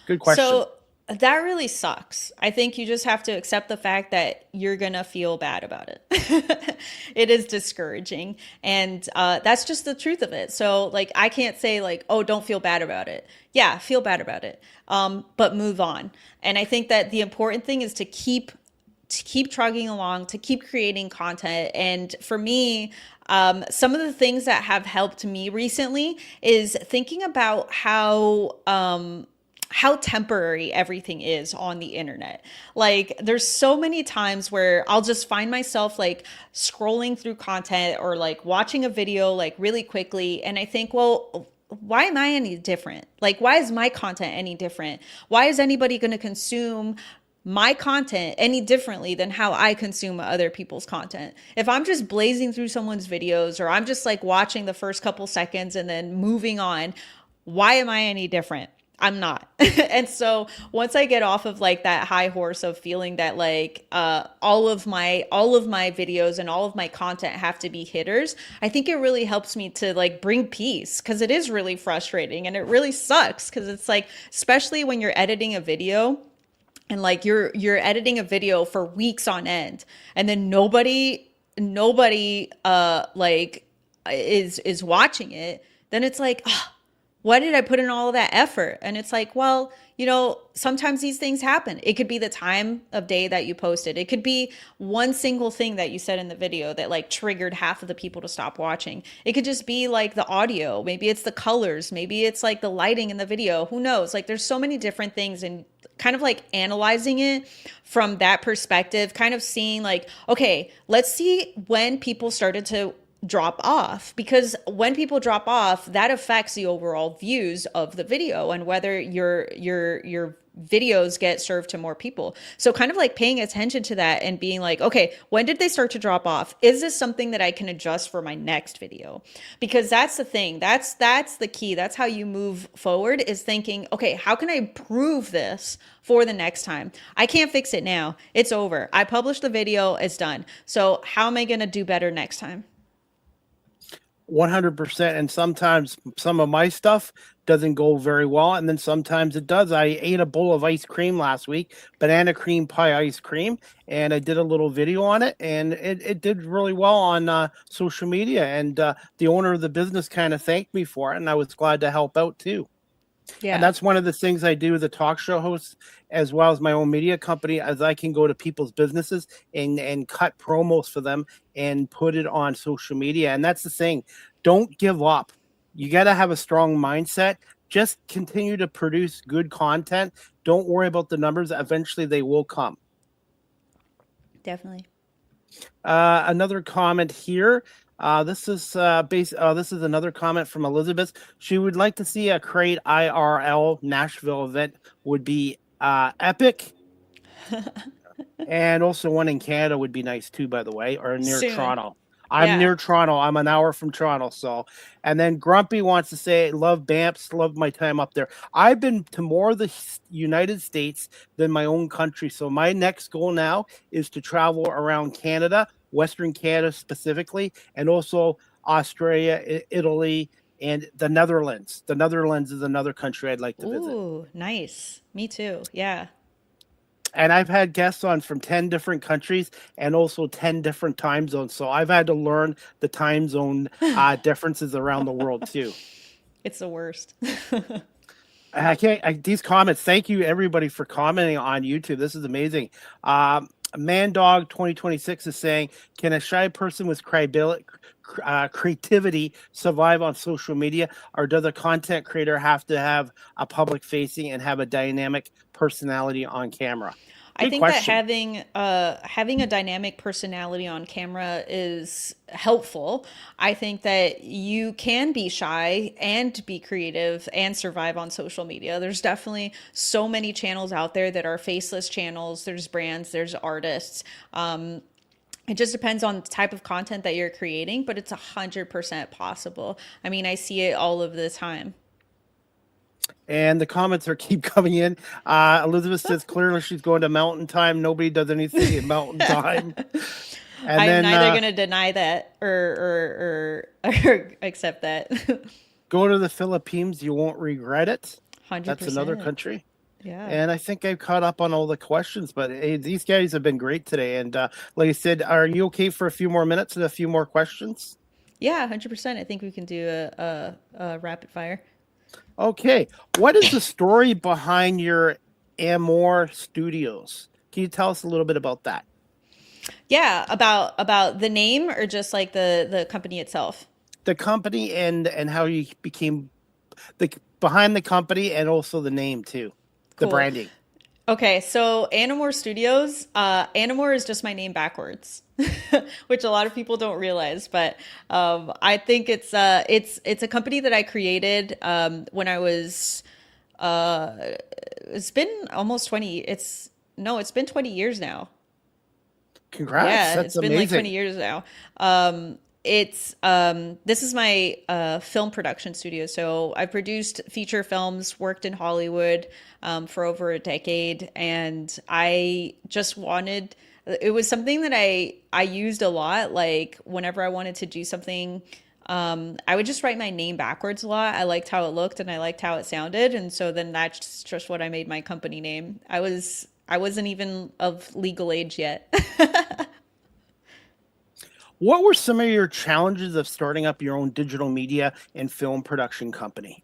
Good question. So that really sucks. I think you just have to accept the fact that you're going to feel bad about it. It is discouraging. And that's just the truth of it. So, like, I can't say, like, oh, don't feel bad about it. Yeah, feel bad about it. But move on. And I think that the important thing is to keep trugging along, to keep creating content. And for me, some of the things that have helped me recently is thinking about how temporary everything is on the internet. Like, there's so many times where I'll just find myself like scrolling through content or like watching a video like really quickly, and I think, well, why am I any different? Like, why is my content any different? Why is anybody going to consume my content any differently than how I consume other people's content? If I'm just blazing through someone's videos, or I'm just like watching the first couple seconds and then moving on, why am I any different? I'm not. And so once I get off of like that high horse of feeling that like all of my videos and all of my content have to be hitters, I think it really helps me to like bring peace, because it is really frustrating and it really sucks, because it's like, especially when you're editing a video, and like you're editing a video for weeks on end, and then nobody like is watching it, then it's like, why did I put in all of that effort? And it's like, well, you know, sometimes these things happen. It could be the time of day that you posted. It could be one single thing that you said in the video that like triggered half of the people to stop watching. It could just be like the audio. Maybe it's the colors. Maybe it's like the lighting in the video. Who knows? Like, there's so many different things, and kind of like analyzing it from that perspective, kind of seeing like, okay, let's see when people started to drop off, because when people drop off, that affects the overall views of the video and whether your videos get served to more people. So kind of like paying attention to that and being like, okay, when did they start to drop off? Is this something that I can adjust for my next video? Because that's the thing. That's the key. That's how you move forward, is thinking, okay, how can I improve this for the next time? I can't fix it now. It's over. I published the video. It's done. So how am I going to do better next time? 100%. And sometimes some of my stuff doesn't go very well, and then sometimes it does. I ate a bowl of ice cream last week, banana cream pie ice cream, and I did a little video on it, and it did really well on social media. And the owner of the business kind of thanked me for it, and I was glad to help out too. And Yeah. that's one of the things I do as a talk show host, as well as my own media company, as I can go to people's businesses and cut promos for them and put it on social media. And that's the thing. Don't give up. You got to have a strong mindset. Just continue to produce good content. Don't worry about the numbers. Eventually they will come. Definitely. Another comment here. This is this is another comment from Elizabeth. She would like to see a Crate IRL Nashville event. Would be epic, and also one in Canada would be nice too. By the way, or near Soon. Toronto. I'm Yeah. near Toronto. I'm an hour from Toronto. So, and then Grumpy wants to say, love Banffs, love my time up there. I've been to more of the United States than my own country. So my next goal now is to travel around Canada, Western Canada specifically, and also Australia, Italy, and the Netherlands. The Netherlands is another country I'd like to visit. Ooh, nice. Me too. Yeah. And I've had guests on from 10 different countries and also 10 different time zones. So I've had to learn the time zone differences around the world too. It's the worst. These comments, thank you everybody for commenting on YouTube. This is amazing. Mandog 2026 is saying, can a shy person with creativity survive on social media, or does a content creator have to have a public facing and have a dynamic personality on camera? I Good think question. that having a dynamic personality on camera is helpful. I think that you can be shy and be creative and survive on social media. There's definitely so many channels out there that are faceless channels. There's brands, there's artists. It just depends on the type of content that you're creating, but it's 100% possible. I mean, I see it all of the time. And the comments are keep coming in. Elizabeth says clearly she's going to Mountain Time. Nobody does anything at Mountain Time. And I'm then neither going to deny that or accept that. go to the Philippines. You won't regret it. 100%. That's another country. Yeah. And I think I've caught up on all the questions, but hey, these guys have been great today. And like I said, are you okay for a few more minutes and a few more questions? Yeah, 100%. I think we can do a rapid fire. Okay. What is the story behind your Amor Studios? Can you tell us a little bit about that? Yeah, about the name or just like the company itself. The company and how you became the behind the company and also the name too, the Cool. branding. Okay, so Animore Studios, Animore is just my name backwards, which a lot of people don't realize. But I think it's a company that I created when I was. It's been almost 20. It's been 20 years now. Congrats! Yeah, That's it's been like amazing. 20 years now. This is my film production studio. So I produced feature films, worked in Hollywood for over a decade, and I just wanted. It was something that I used a lot. Like whenever I wanted to do something, I would just write my name backwards a lot. I liked how it looked and I liked how it sounded, and so then that's just what I made my company name. I wasn't even of legal age yet. What were some of your challenges of starting up your own digital media and film production company?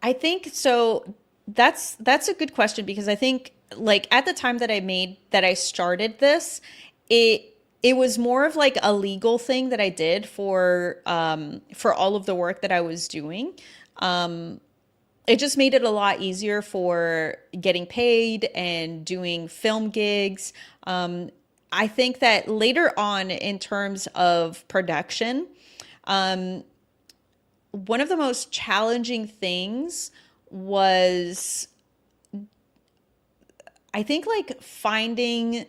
I think so. That's a good question because I think like at the time that I started this, it was more of like a legal thing that I did for all of the work that I was doing. It just made it a lot easier for getting paid and doing film gigs. I think that later on, in terms of production, one of the most challenging things was, I think, like finding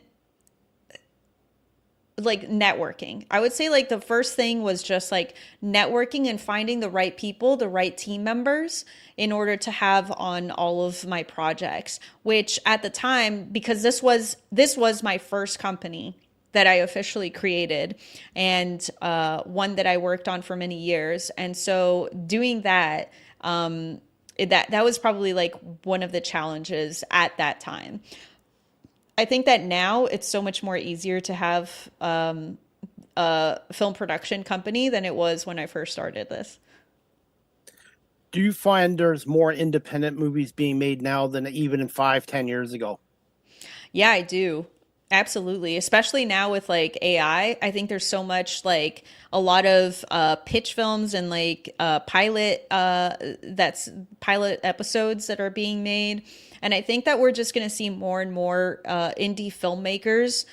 like networking. I would say like the first thing was just like networking and finding the right people, the right team members in order to have on all of my projects, which at the time, because this was my first company that I officially created and one that I worked on for many years. And so doing that, That was probably like one of the challenges at that time. I think that now it's so much more easier to have a film production company than it was when I first started this. Do you find there's more independent movies being made now than even in 5, 10 years ago? Yeah, I do. Absolutely. Especially now with like AI. I think there's so much like a lot of pitch films and like that's pilot episodes that are being made. And I think that we're just going to see more and more indie filmmakers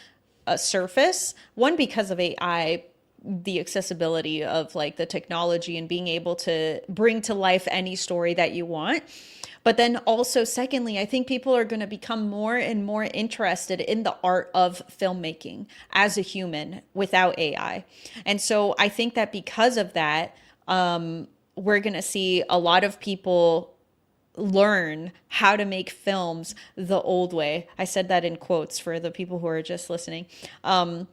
surface. One, because of AI, the accessibility of like the technology and being able to bring to life any story that you want. But then also, secondly, I think people are going to become more and more interested in the art of filmmaking as a human without AI. And so I think that because of that, we're going to see a lot of people learn how to make films the old way. I said that in quotes for the people who are just listening. And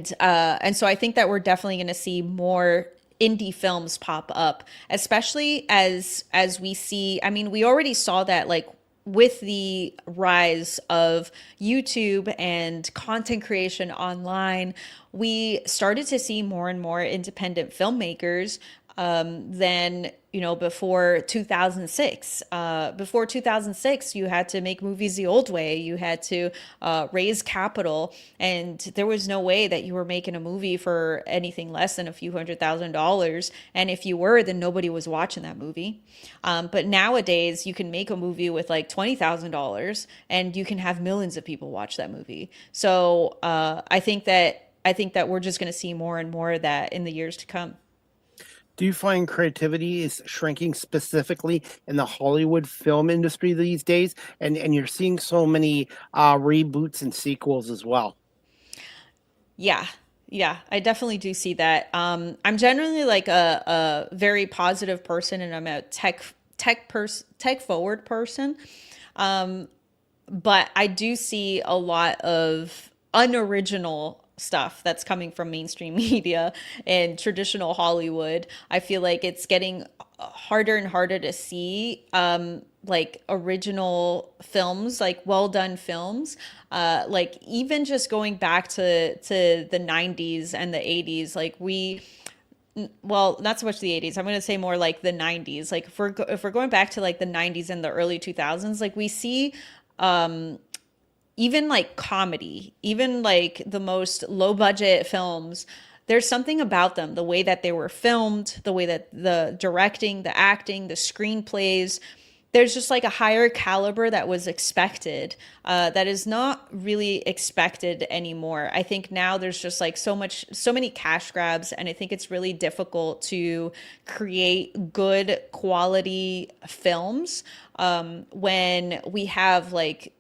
so I think that we're definitely going to see more indie films pop up, especially as we see. I mean, we already saw that like with the rise of YouTube and content creation online, we started to see more and more independent filmmakers than before 2006. Before 2006, you had to make movies the old way. You had to raise capital, and there was no way that you were making a movie for anything less than a few $100,000. And if you were, then nobody was watching that movie. But nowadays, you can make a movie with like $20,000, and you can have millions of people watch that movie. So I think that we're just going to see more and more of that in the years to come. Do you find creativity is shrinking specifically in the Hollywood film industry these days? And you're seeing so many reboots and sequels as well. Yeah. Yeah, I definitely do see that. I'm generally like a very positive person, and I'm a tech forward person. But I do see a lot of unoriginal stuff that's coming from mainstream media and traditional Hollywood. I feel like it's getting harder and harder to see like original films, like well done films. Like even just going back to the 90s and the 80s, like well, not so much the 80s. I'm going to say more like the 90s. Like if we're going back to like the 90s and the early 2000s, like we see even like comedy, even like the most low budget films, there's something about them, the way that they were filmed, the way that the directing, the acting, the screenplays, there's just like a higher caliber that was expected, that is not really expected anymore. I think now there's just like so many cash grabs, and I think it's really difficult to create good quality films when we have like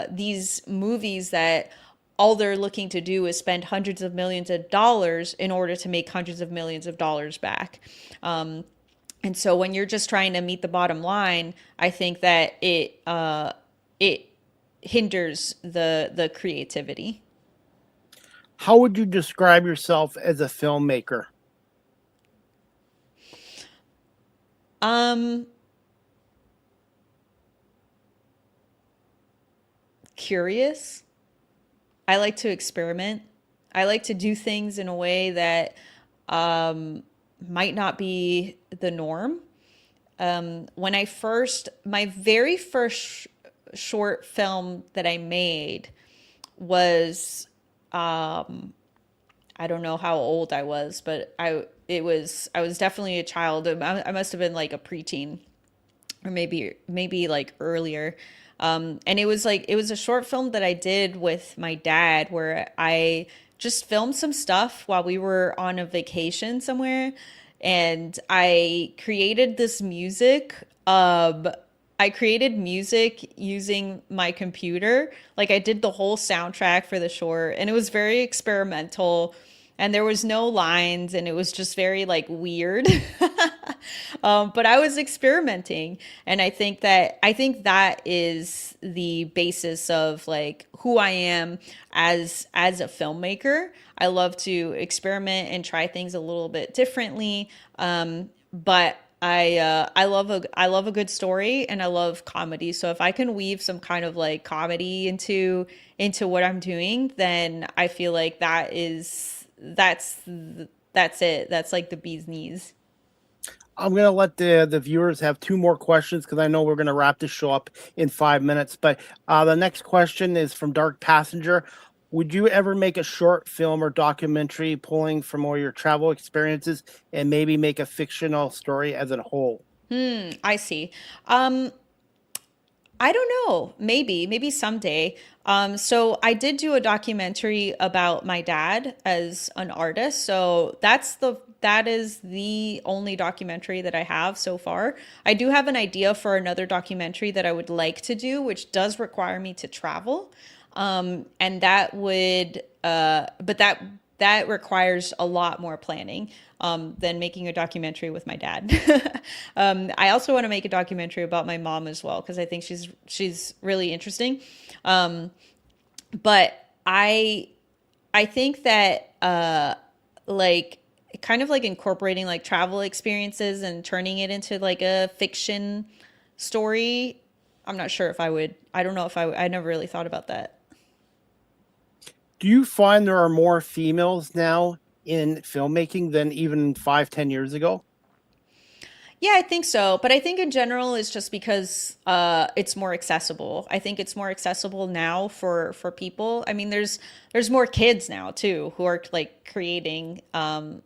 these movies that all they're looking to do is spend hundreds of millions of dollars in order to make hundreds of millions of dollars back. And so when you're just trying to meet the bottom line, I think that it hinders the creativity. How would you describe yourself as a filmmaker? Curious. I like to experiment. I like to do things in a way that might not be the norm. My very first short film that I made was, I don't know how old I was, but I was definitely a child. I must have been like a preteen, or maybe like earlier. And it was a short film that I did with my dad, where I just filmed some stuff while we were on a vacation somewhere, and I created this music. I created music using my computer. Like I did the whole soundtrack for the short, and it was very experimental, and there was no lines, and it was just very like weird. But I was experimenting, and I think that is the basis of like who I am as a filmmaker. I love to experiment and try things a little bit differently, but I love a good story and I love comedy. So if I can weave some kind of like comedy into what I'm doing, then I feel like that's it. That's like the bee's knees. I'm gonna let the viewers have two more questions because I know we're gonna wrap this show up in 5 minutes. But the next question is from Dark Passenger. Would you ever make a short film or documentary pulling from all your travel experiences and maybe make a fictional story as a whole? I see. Um, I don't know. Maybe someday. So I did do a documentary about my dad as an artist. So that is the only documentary that I have so far. I do have an idea for another documentary that I would like to do, which does require me to travel. And that would, but that requires a lot more planning than making a documentary with my dad. I also want to make a documentary about my mom as well because I think she's really interesting. But I think that like kind of like incorporating like travel experiences and turning it into like a fiction story. I'm not sure if I would. I don't know if I never really thought about that. Do you find there are more females now in filmmaking than even 5, 10 years ago? Yeah, I think so. But I think in general it's just because it's more accessible. I think it's more accessible now for people. I mean, there's more kids now too who are like creating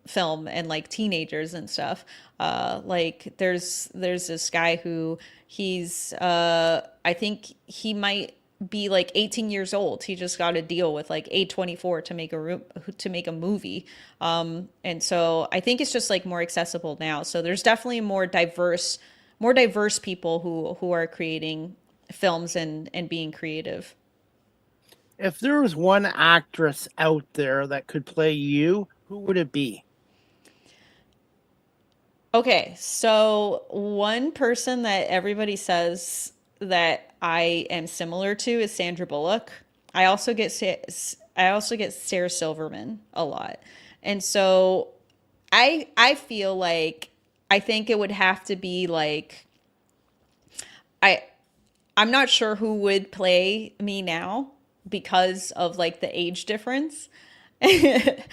film and like teenagers and stuff. Like there's this guy who he's I think he might be like 18 years old. He just got a deal with like A24 to make a movie. And so I think it's just like more accessible now. So there's definitely more diverse people who are creating films and being creative. If there was one actress out there that could play you, who would it be? Okay, so one person that everybody says that I am similar to is Sandra Bullock. I also get I also get Sarah Silverman a lot. And so I feel like I think it would have to be like I I'm not sure who would play me now because of like the age difference. And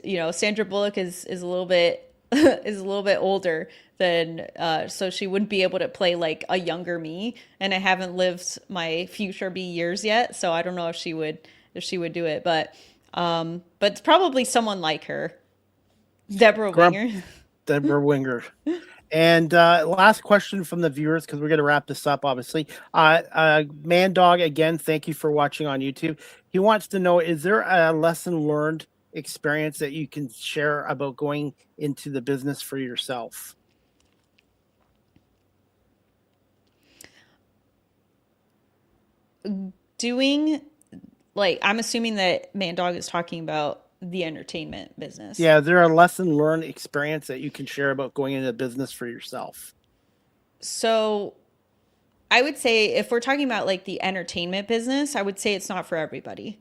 you know, Sandra Bullock is a little bit is a little bit older than so she wouldn't be able to play like a younger me, and I haven't lived my future be years yet, so I don't know if she would do it, but it's probably someone like her, Deborah Grump, Winger. Deborah Winger. And last question from the viewers because we're going to wrap this up, obviously. Man Dog, again, thank you for watching on YouTube. He wants to know, is there a lesson learned experience that you can share about going into the business for yourself? Doing like I'm assuming that Man Dog is talking about the entertainment business. Yeah, is there a lesson learned experience that you can share about going into business for yourself? So I would say if we're talking about like the entertainment business, I would say it's not for everybody.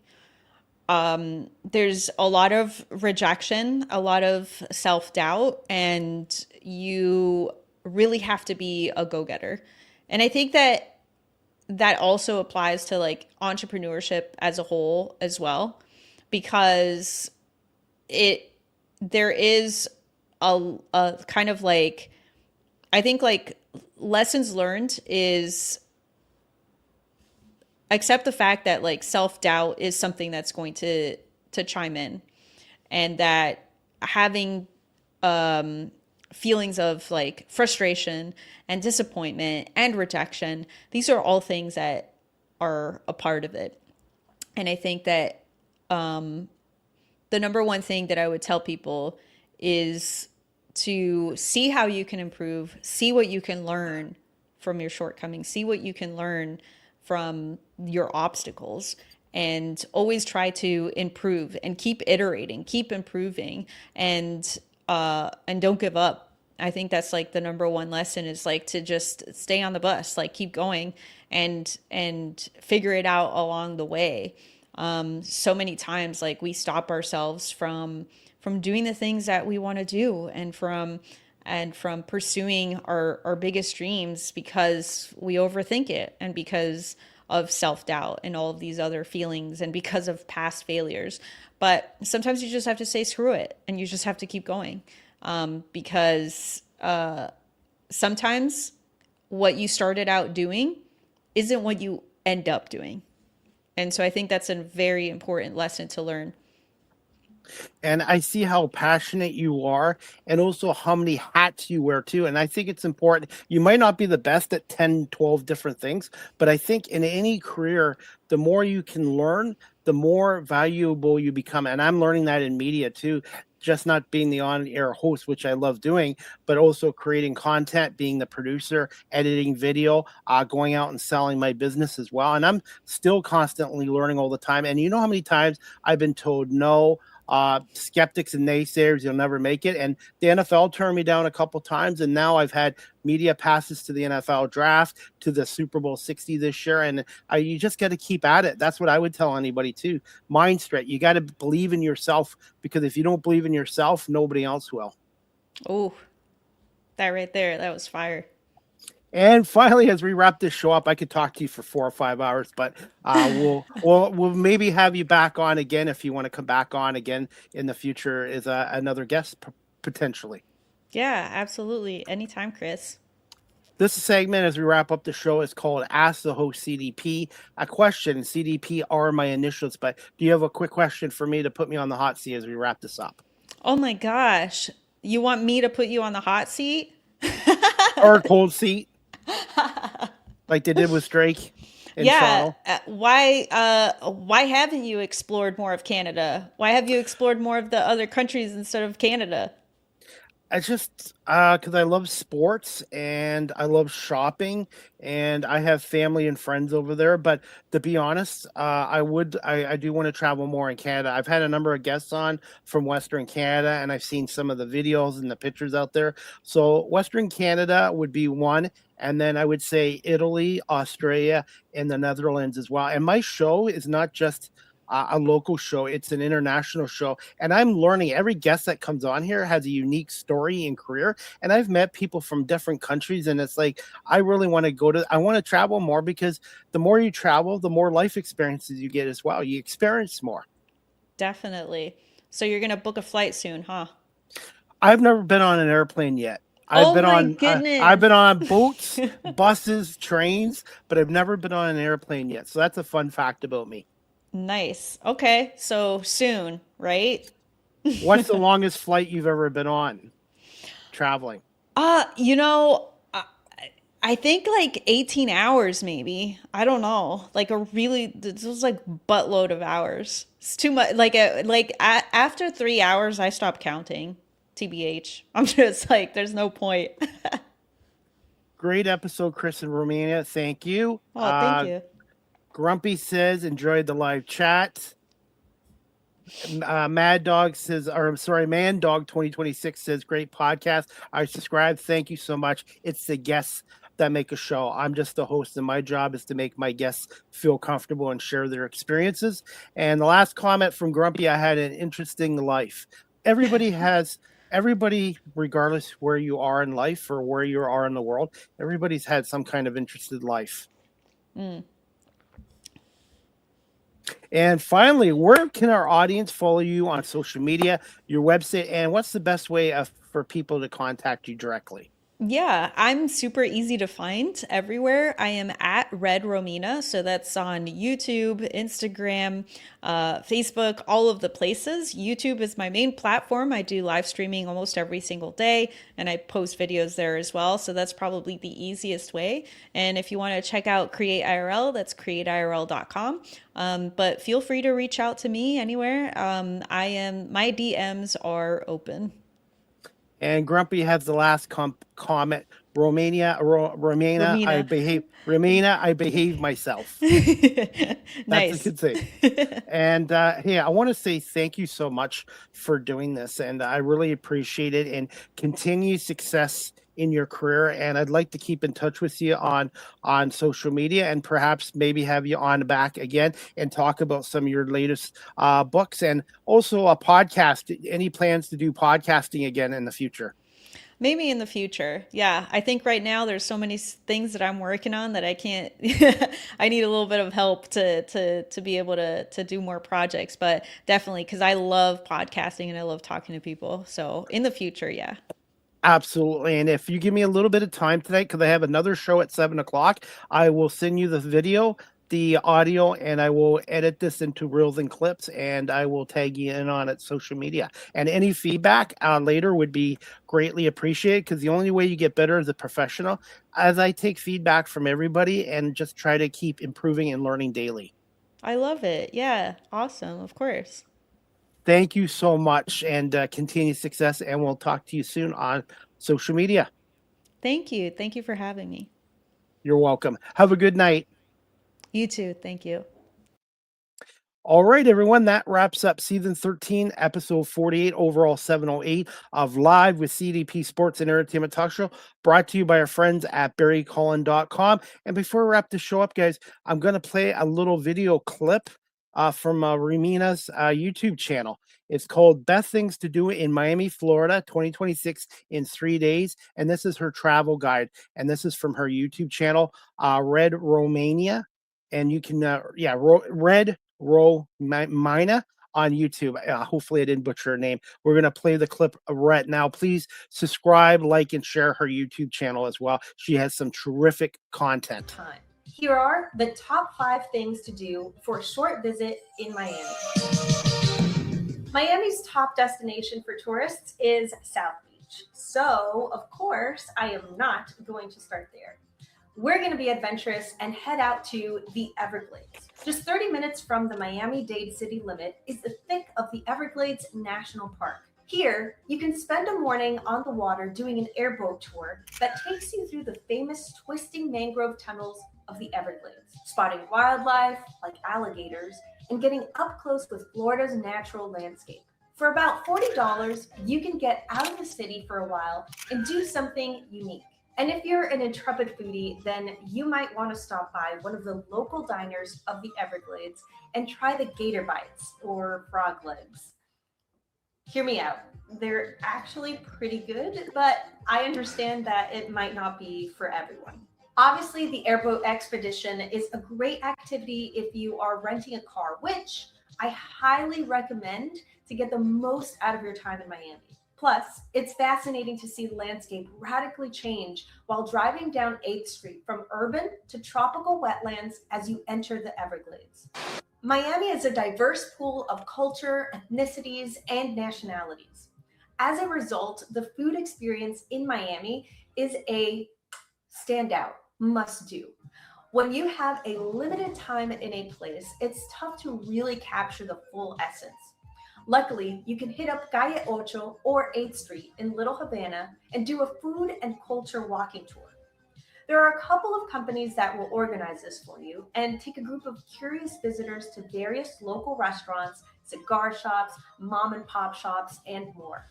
There's a lot of rejection, a lot of self-doubt, and you really have to be a go-getter. And I think that that also applies to like entrepreneurship as a whole as well, because it there is a kind of like I think like lessons learned is accept the fact that like self-doubt is something that's going to chime in, and that having feelings of like frustration and disappointment and rejection, these are all things that are a part of it. And I think that the number one thing that I would tell people is to see how you can improve, see what you can learn from your shortcomings, see what you can learn from your obstacles, and always try to improve and keep iterating, keep improving, and don't give up. I think that's like the number one lesson is like to just stay on the bus, like keep going and figure it out along the way. So many times like we stop ourselves from doing the things that we want to do, and from and from pursuing our biggest dreams because we overthink it and because of self-doubt and all of these other feelings and because of past failures. But sometimes you just have to say screw it and you just have to keep going, because sometimes what you started out doing isn't what you end up doing. And so I think that's a very important lesson to learn. And I see how passionate you are and also how many hats you wear too. And I think it's important. You might not be the best at 10, 12 different things, but I think in any career, the more you can learn, the more valuable you become. And I'm learning that in media too, just not being the on-air host, which I love doing, but also creating content, being the producer, editing video, going out and selling my business as well. And I'm still constantly learning all the time. And you know how many times I've been told no, skeptics and naysayers, you'll never make it. And the NFL turned me down a couple times, and now I've had media passes to the NFL draft, to the Super Bowl 60 this year, and you just got to keep at it. That's what I would tell anybody too. Mind straight. You got to believe in yourself, because if you don't believe in yourself, nobody else will. Oh, that right there, that was fire. And finally, as we wrap this show up, I could talk to you for 4 or 5 hours, but we'll maybe have you back on again if you want to come back on again in the future as another guest potentially. Yeah, absolutely. Anytime, Chris. This segment, as we wrap up the show, is called Ask the Host CDP. A question. CDP are my initials, but do you have a quick question for me to put me on the hot seat as we wrap this up? Oh my gosh. You want me to put you on the hot seat? Or a cold seat? Like they did with Drake in Toronto. Why haven't you explored more of Canada? Why have you explored more of the other countries instead of Canada? I just because I love sports and I love shopping, and I have family and friends over there. But to be honest, I do want to travel more in Canada. I've had a number of guests on from Western Canada, and I've seen some of the videos and the pictures out there. So Western Canada would be one. And then I would say Italy, Australia, and the Netherlands as well. And my show is not just a local show, it's an international show. And I'm learning. Every guest that comes on here has a unique story and career. And I've met people from different countries. And it's like, I really want to travel more, because the more you travel, the more life experiences you get as well. You experience more. Definitely. So you're going to book a flight soon, huh? I've never been on an airplane yet. Goodness. I've been on boats, buses, trains, but I've never been on an airplane yet. So that's a fun fact about me. Nice. Okay. So soon, right? What's the longest flight you've ever been on traveling? You know, I think like 18 hours, maybe. I don't know. This was like buttload of hours. It's too much. After 3 hours, I stopped counting. TBH. I'm just like, there's no point. Great episode, Chris and Romina. Thank you. Oh, thank you. Grumpy says, enjoyed the live chat. Man Dog 2026 says, great podcast. I subscribe. Thank you so much. It's the guests that make a show. I'm just the host, and my job is to make my guests feel comfortable and share their experiences. And the last comment from Grumpy, I had an interesting life. Everybody, regardless where you are in life or where you are in the world, everybody's had some kind of interesting life. Mm. And finally, where can our audience follow you on social media, your website, and what's the best way for people to contact you directly? Yeah, I'm super easy to find everywhere. I am at Red Romina. So that's on YouTube, Instagram, Facebook, all of the places. YouTube is my main platform. I do live streaming almost every single day, and I post videos there as well. So that's probably the easiest way. And if you want to check out Create IRL, that's createirl.com. But feel free to reach out to me anywhere. My DMs are open. And Grumpy has the last comment. Romina, I behave myself. That's Nice. a good thing. And I want to say thank you so much for doing this, and I really appreciate it. And continued success in your career. And I'd like to keep in touch with you on social media, and perhaps maybe have you on back again and talk about some of your latest books, and also a podcast. Any plans to do podcasting again in the future? Maybe in the future. Yeah, I think right now there's so many things that I'm working on that I can't. I need a little bit of help to be able to do more projects, but definitely because I love podcasting and I love talking to people. So in the future, yeah. Absolutely. And if you give me a little bit of time tonight, because I have another show at 7 o'clock, I will send you the video, the audio, and I will edit this into reels and clips, and I will tag you in on it social media. And any feedback later would be greatly appreciated, because the only way you get better as a professional, as I take feedback from everybody and just try to keep improving and learning daily. I love it. Yeah, awesome. Of course. Thank you so much, and continued success. And we'll talk to you soon on social media. Thank you. Thank you for having me. You're welcome. Have a good night. You too. Thank you. All right, everyone, that wraps up season 13, episode 48, overall 708 of Live with CDP Sports and Entertainment Talk Show, brought to you by our friends at barrycollin.com. And before we wrap the show up, guys, I'm going to play a little video clip from Romina's YouTube channel. It's called Best Things to Do in Miami, Florida, 2026 in 3 days. And this is her travel guide. And this is from her YouTube channel, Red Romania. And you can, Red Romina on YouTube. Hopefully I didn't butcher her name. We're going to play the clip right now. Please subscribe, like, and share her YouTube channel as well. She has some terrific content. Here are the top 5 things to do for a short visit in Miami. Miami's top destination for tourists is South Beach. So, of course, I am not going to start there. We're going to be adventurous and head out to the Everglades. Just 30 minutes from the Miami-Dade city limit is the thick of the Everglades National Park. Here, you can spend a morning on the water doing an airboat tour that takes you through the famous twisting mangrove tunnels of the Everglades, spotting wildlife like alligators and getting up close with Florida's natural landscape. For about $40, you can get out of the city for a while and do something unique. And if you're an intrepid foodie, then you might want to stop by one of the local diners of the Everglades and try the gator bites or frog legs. Hear me out. They're actually pretty good, but I understand that it might not be for everyone. Obviously, the airboat expedition is a great activity if you are renting a car, which I highly recommend to get the most out of your time in Miami. Plus, it's fascinating to see the landscape radically change while driving down 8th Street from urban to tropical wetlands as you enter the Everglades. Miami is a diverse pool of culture, ethnicities, and nationalities. As a result, the food experience in Miami is a standout must-do. When you have a limited time in a place, it's tough to really capture the full essence. Luckily, you can hit up Calle Ocho or 8th Street in Little Havana and do a food and culture walking tour. There are a couple of companies that will organize this for you and take a group of curious visitors to various local restaurants, cigar shops, mom and pop shops, and more.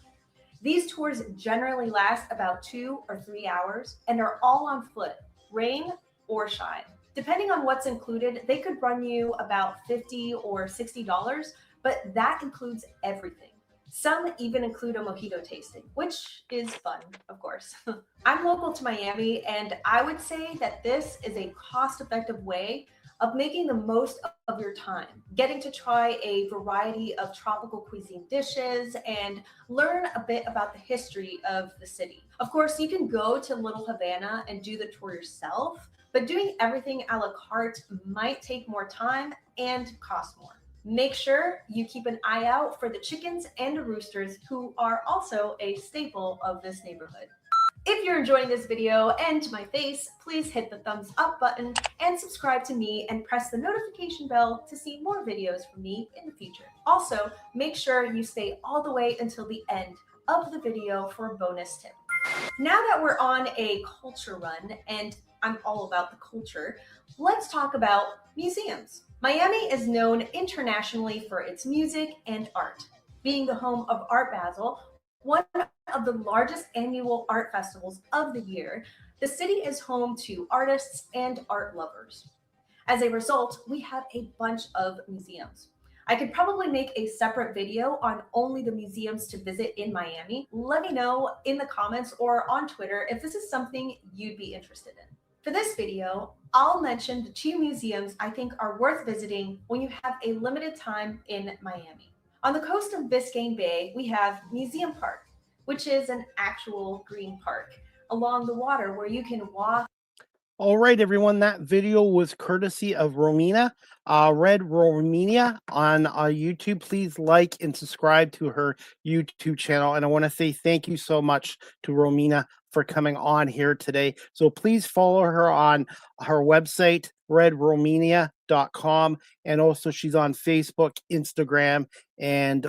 These tours generally last about 2 or 3 hours and are all on foot, rain or shine. Depending on what's included, they could run you about $50 or $60, but that includes everything. Some even include a mojito tasting, which is fun, of course. I'm local to Miami, and I would say that this is a cost-effective way of making the most of your time, getting to try a variety of tropical cuisine dishes and learn a bit about the history of the city. Of course, you can go to Little Havana and do the tour yourself, but doing everything a la carte might take more time and cost more. Make sure you keep an eye out for the chickens and the roosters, who are also a staple of this neighborhood. If you're enjoying this video and my face, please hit the thumbs up button and subscribe to me and press the notification bell to see more videos from me in the future. Also, make sure you stay all the way until the end of the video for a bonus tip. Now that we're on a culture run, and I'm all about the culture, let's talk about museums. Miami is known internationally for its music and art. Being the home of Art Basel, one of the largest annual art festivals of the year, the city is home to artists and art lovers. As a result, we have a bunch of museums. I could probably make a separate video on only the museums to visit in Miami. Let me know in the comments or on Twitter if this is something you'd be interested in. For this video, I'll mention the 2 museums I think are worth visiting when you have a limited time in Miami. On the coast of Biscayne Bay, we have Museum Park, which is an actual green park along the water where you can walk. All right, everyone. That video was courtesy of Romina, Red Romina on YouTube. Please like and subscribe to her YouTube channel. And I want to say thank you so much to Romina for coming on here today. So please follow her on her website, redromania.com. And also she's on Facebook, Instagram, and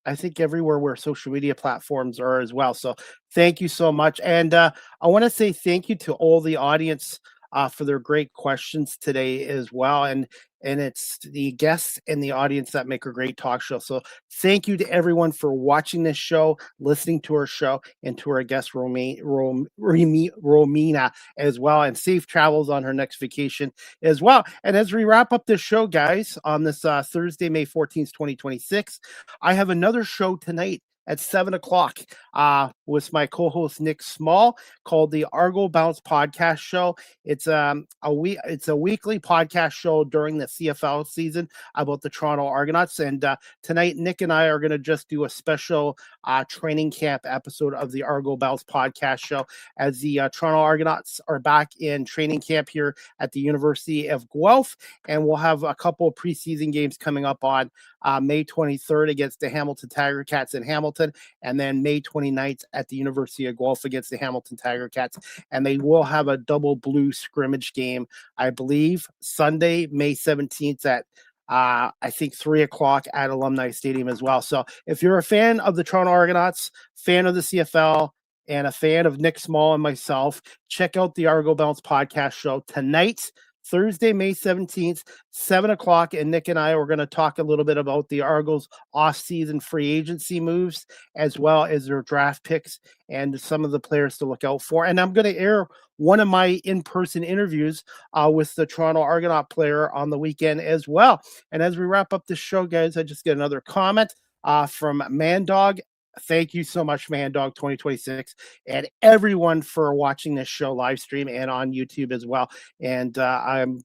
I think everywhere where social media platforms are as well. So thank you so much. And I want to say thank you to all the audience for their great questions today as well. And it's the guests and the audience that make a great talk show. So thank you to everyone for watching this show, listening to our show, and to our guest Romina as well. And safe travels on her next vacation as well. And as we wrap up this show, guys, on this Thursday, May 14th, 2026, I have another show tonight at 7 o'clock with my co-host Nick Small, called the Argo Bounce Podcast Show. It's a weekly podcast show during the CFL season about the Toronto Argonauts. And tonight, Nick and I are going to just do a special training camp episode of the Argo Bounce Podcast Show, as the Toronto Argonauts are back in training camp here at the University of Guelph. And we'll have a couple of preseason games coming up on May 23rd against the Hamilton Tiger Cats in Hamilton, and then May 29th at the University of Guelph against the Hamilton Tiger Cats. And they will have a double blue scrimmage game, I believe, Sunday, May 17th at I think 3 o'clock at Alumni Stadium as well. So if you're a fan of the Toronto Argonauts, fan of the CFL, and a fan of Nick Small and myself, check out the Argo Bounce Podcast Show tonight, Thursday, May 17th, 7 o'clock. And Nick and I are going to talk a little bit about the Argos off-season free agency moves, as well as their draft picks and some of the players to look out for. And I'm going to air one of my in-person interviews with the Toronto Argonaut player on the weekend as well. And as we wrap up this show, guys, I just get another comment from Mandog. Thank you so much, Mandog 2026, and everyone for watching this show live stream and on YouTube as well. And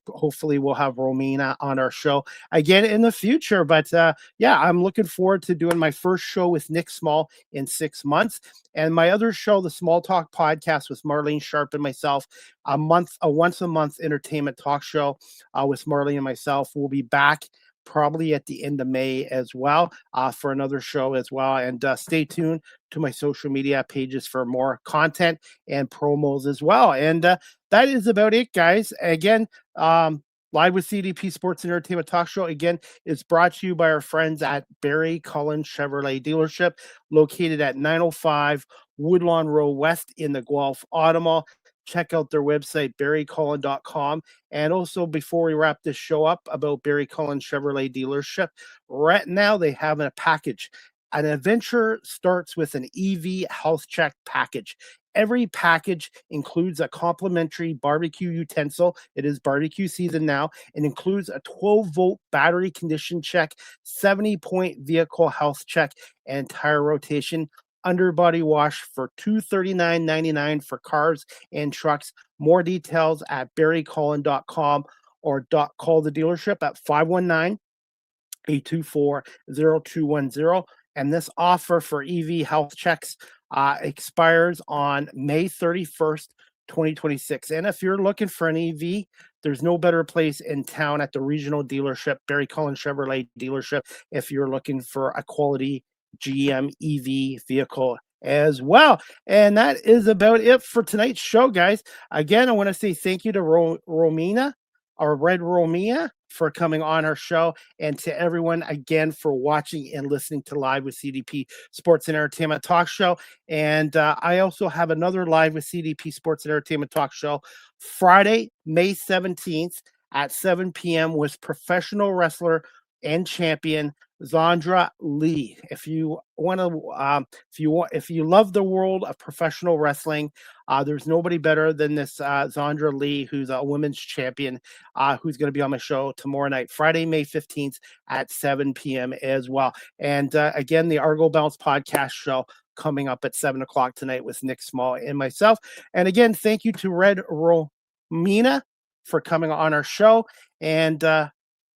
hopefully we'll have Romina on our show again in the future. But yeah, I'm looking forward to doing my first show with Nick Small in 6 months. And my other show, the Small Talk Podcast with Marlene Sharp and myself, a once a month entertainment talk show with Marlene and myself, will be back probably at the end of May as well for another show as well. And stay tuned to my social media pages for more content and promos as well. And that is about it, guys. Again, Live with CDP Sports and Entertainment Talk Show, again, is brought to you by our friends at Barry Cullen Chevrolet Dealership, located at 905 Woodlawn Road West in the Guelph Auto Mall. Check out their website, barrycullen.com. And also, before we wrap this show up about Barry Cullen Chevrolet Dealership, right now they have a package. An adventure starts with an EV health check package. Every package includes a complimentary barbecue utensil. It is barbecue season now. It includes a 12-volt battery condition check, 70-point vehicle health check, and tire rotation. Underbody wash for $239.99 for cars and trucks. More details at barrycullen.com or call the dealership at 519-824-0210. And this offer for EV health checks expires on May 31st, 2026. And if you're looking for an EV, there's no better place in town at the regional dealership, Barry Cullen Chevrolet Dealership, if you're looking for a quality GM EV vehicle as well. And that is about it for tonight's show, guys. Again, I want to say thank you to Romina, or Red Romina, for coming on our show, and to everyone again for watching and listening to Live with CDP Sports and Entertainment Talk Show. And I also have another Live with CDP Sports and Entertainment Talk Show Friday, May 17th at 7 p.m. with professional wrestler and champion Zandra Lee. If you want to, if you love the world of professional wrestling, there's nobody better than this Zandra Lee, who's a women's champion, who's going to be on my show tomorrow night, Friday, May 15th at 7 p.m. as well. And again, the Argo Bounce podcast show coming up at 7 o'clock tonight with Nick Small and myself. And again, thank you to Red Romina for coming on our show, and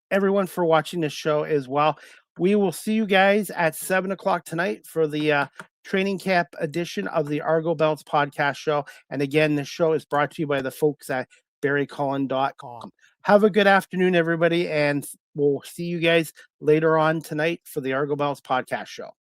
everyone for watching this show as well. We will see you guys at 7 o'clock tonight for the training camp edition of the Argo Bounce podcast show. And again, this show is brought to you by the folks at barrycullen.com. Have a good afternoon, everybody, and we'll see you guys later on tonight for the Argo Bounce podcast show.